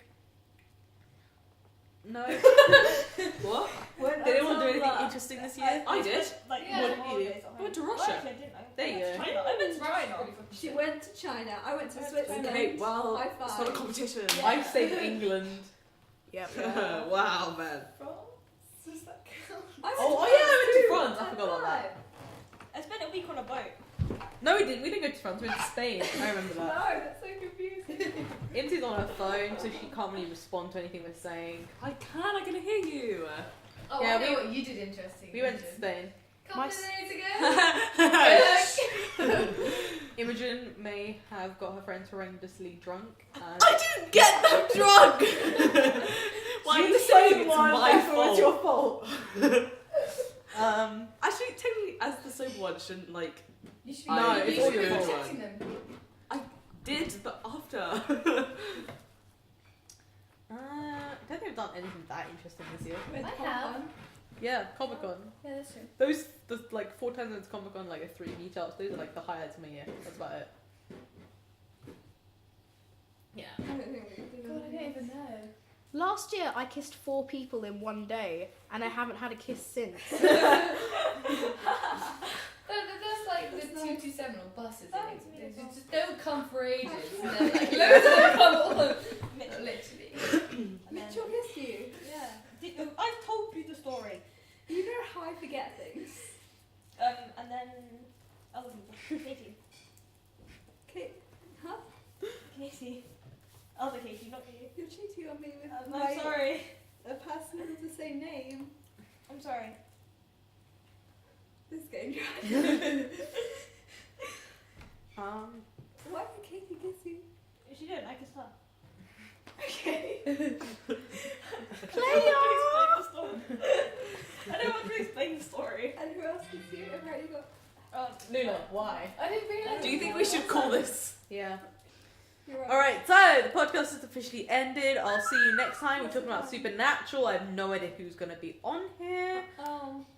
No. What? Did anyone do anything interesting this year? I did. Like, Yeah. what did you do? I went to Russia. Actually, I didn't. There you go. I went to China. She went to China. I went to Switzerland. Okay, well, High it's not a five. competition. Yeah. I say England. Yep. Wow, man. France? Does that count? I went Oh to yeah, I went to too. France. I forgot about that. I spent a week on a boat. No, we didn't. We didn't go to France. We went to Spain. I remember No, that. that's so confusing. Imsy's on her phone, so she can't really respond to anything we're saying. I can hear you. Oh, Yeah, I know we- what you did interesting. We went to Spain. Couple My of days ago. Imogen may have got her friends horrendously drunk. And I didn't get them drunk! Why are you saying it's my fault? It's your fault. Actually, technically, as the sober one, shouldn't, like, You should No, be, it's you should be all your protecting them. did, but after. I don't think I've done anything that interesting this year. With I Comic-Con. have. Yeah, Comic Con. Yeah, that's true. Those, the like 4 times since Comic Con, like 3 meetups. Those are like the highlights of my year. That's about it. Yeah. I don't think we did God, I don't even know. Last year, I kissed 4 people in one day, and I haven't had a kiss since. That's like the That's 227 on buses. That and makes me they laugh. just don't come for ages. And then like loads of them come all. Literally. Mitchell missed you. Yeah. I've told you the story. You know how I forget things. And then other people. Katie. Huh? Katie. Other Katie, not you. You're cheating on me with I'm my, sorry. a person with the same name. I'm sorry. This game dry. Why did Katie kiss you? She didn't. I kissed her. Okay. Explain the story. I don't want to explain the story. And who else kissed you? I've already got. Luna, why? I didn't realise. Do you think we should call this? Yeah. You're right. Alright, so the podcast is officially ended. I'll see you next time. We're talking about Supernatural. I have no idea who's going to be on here. Oh.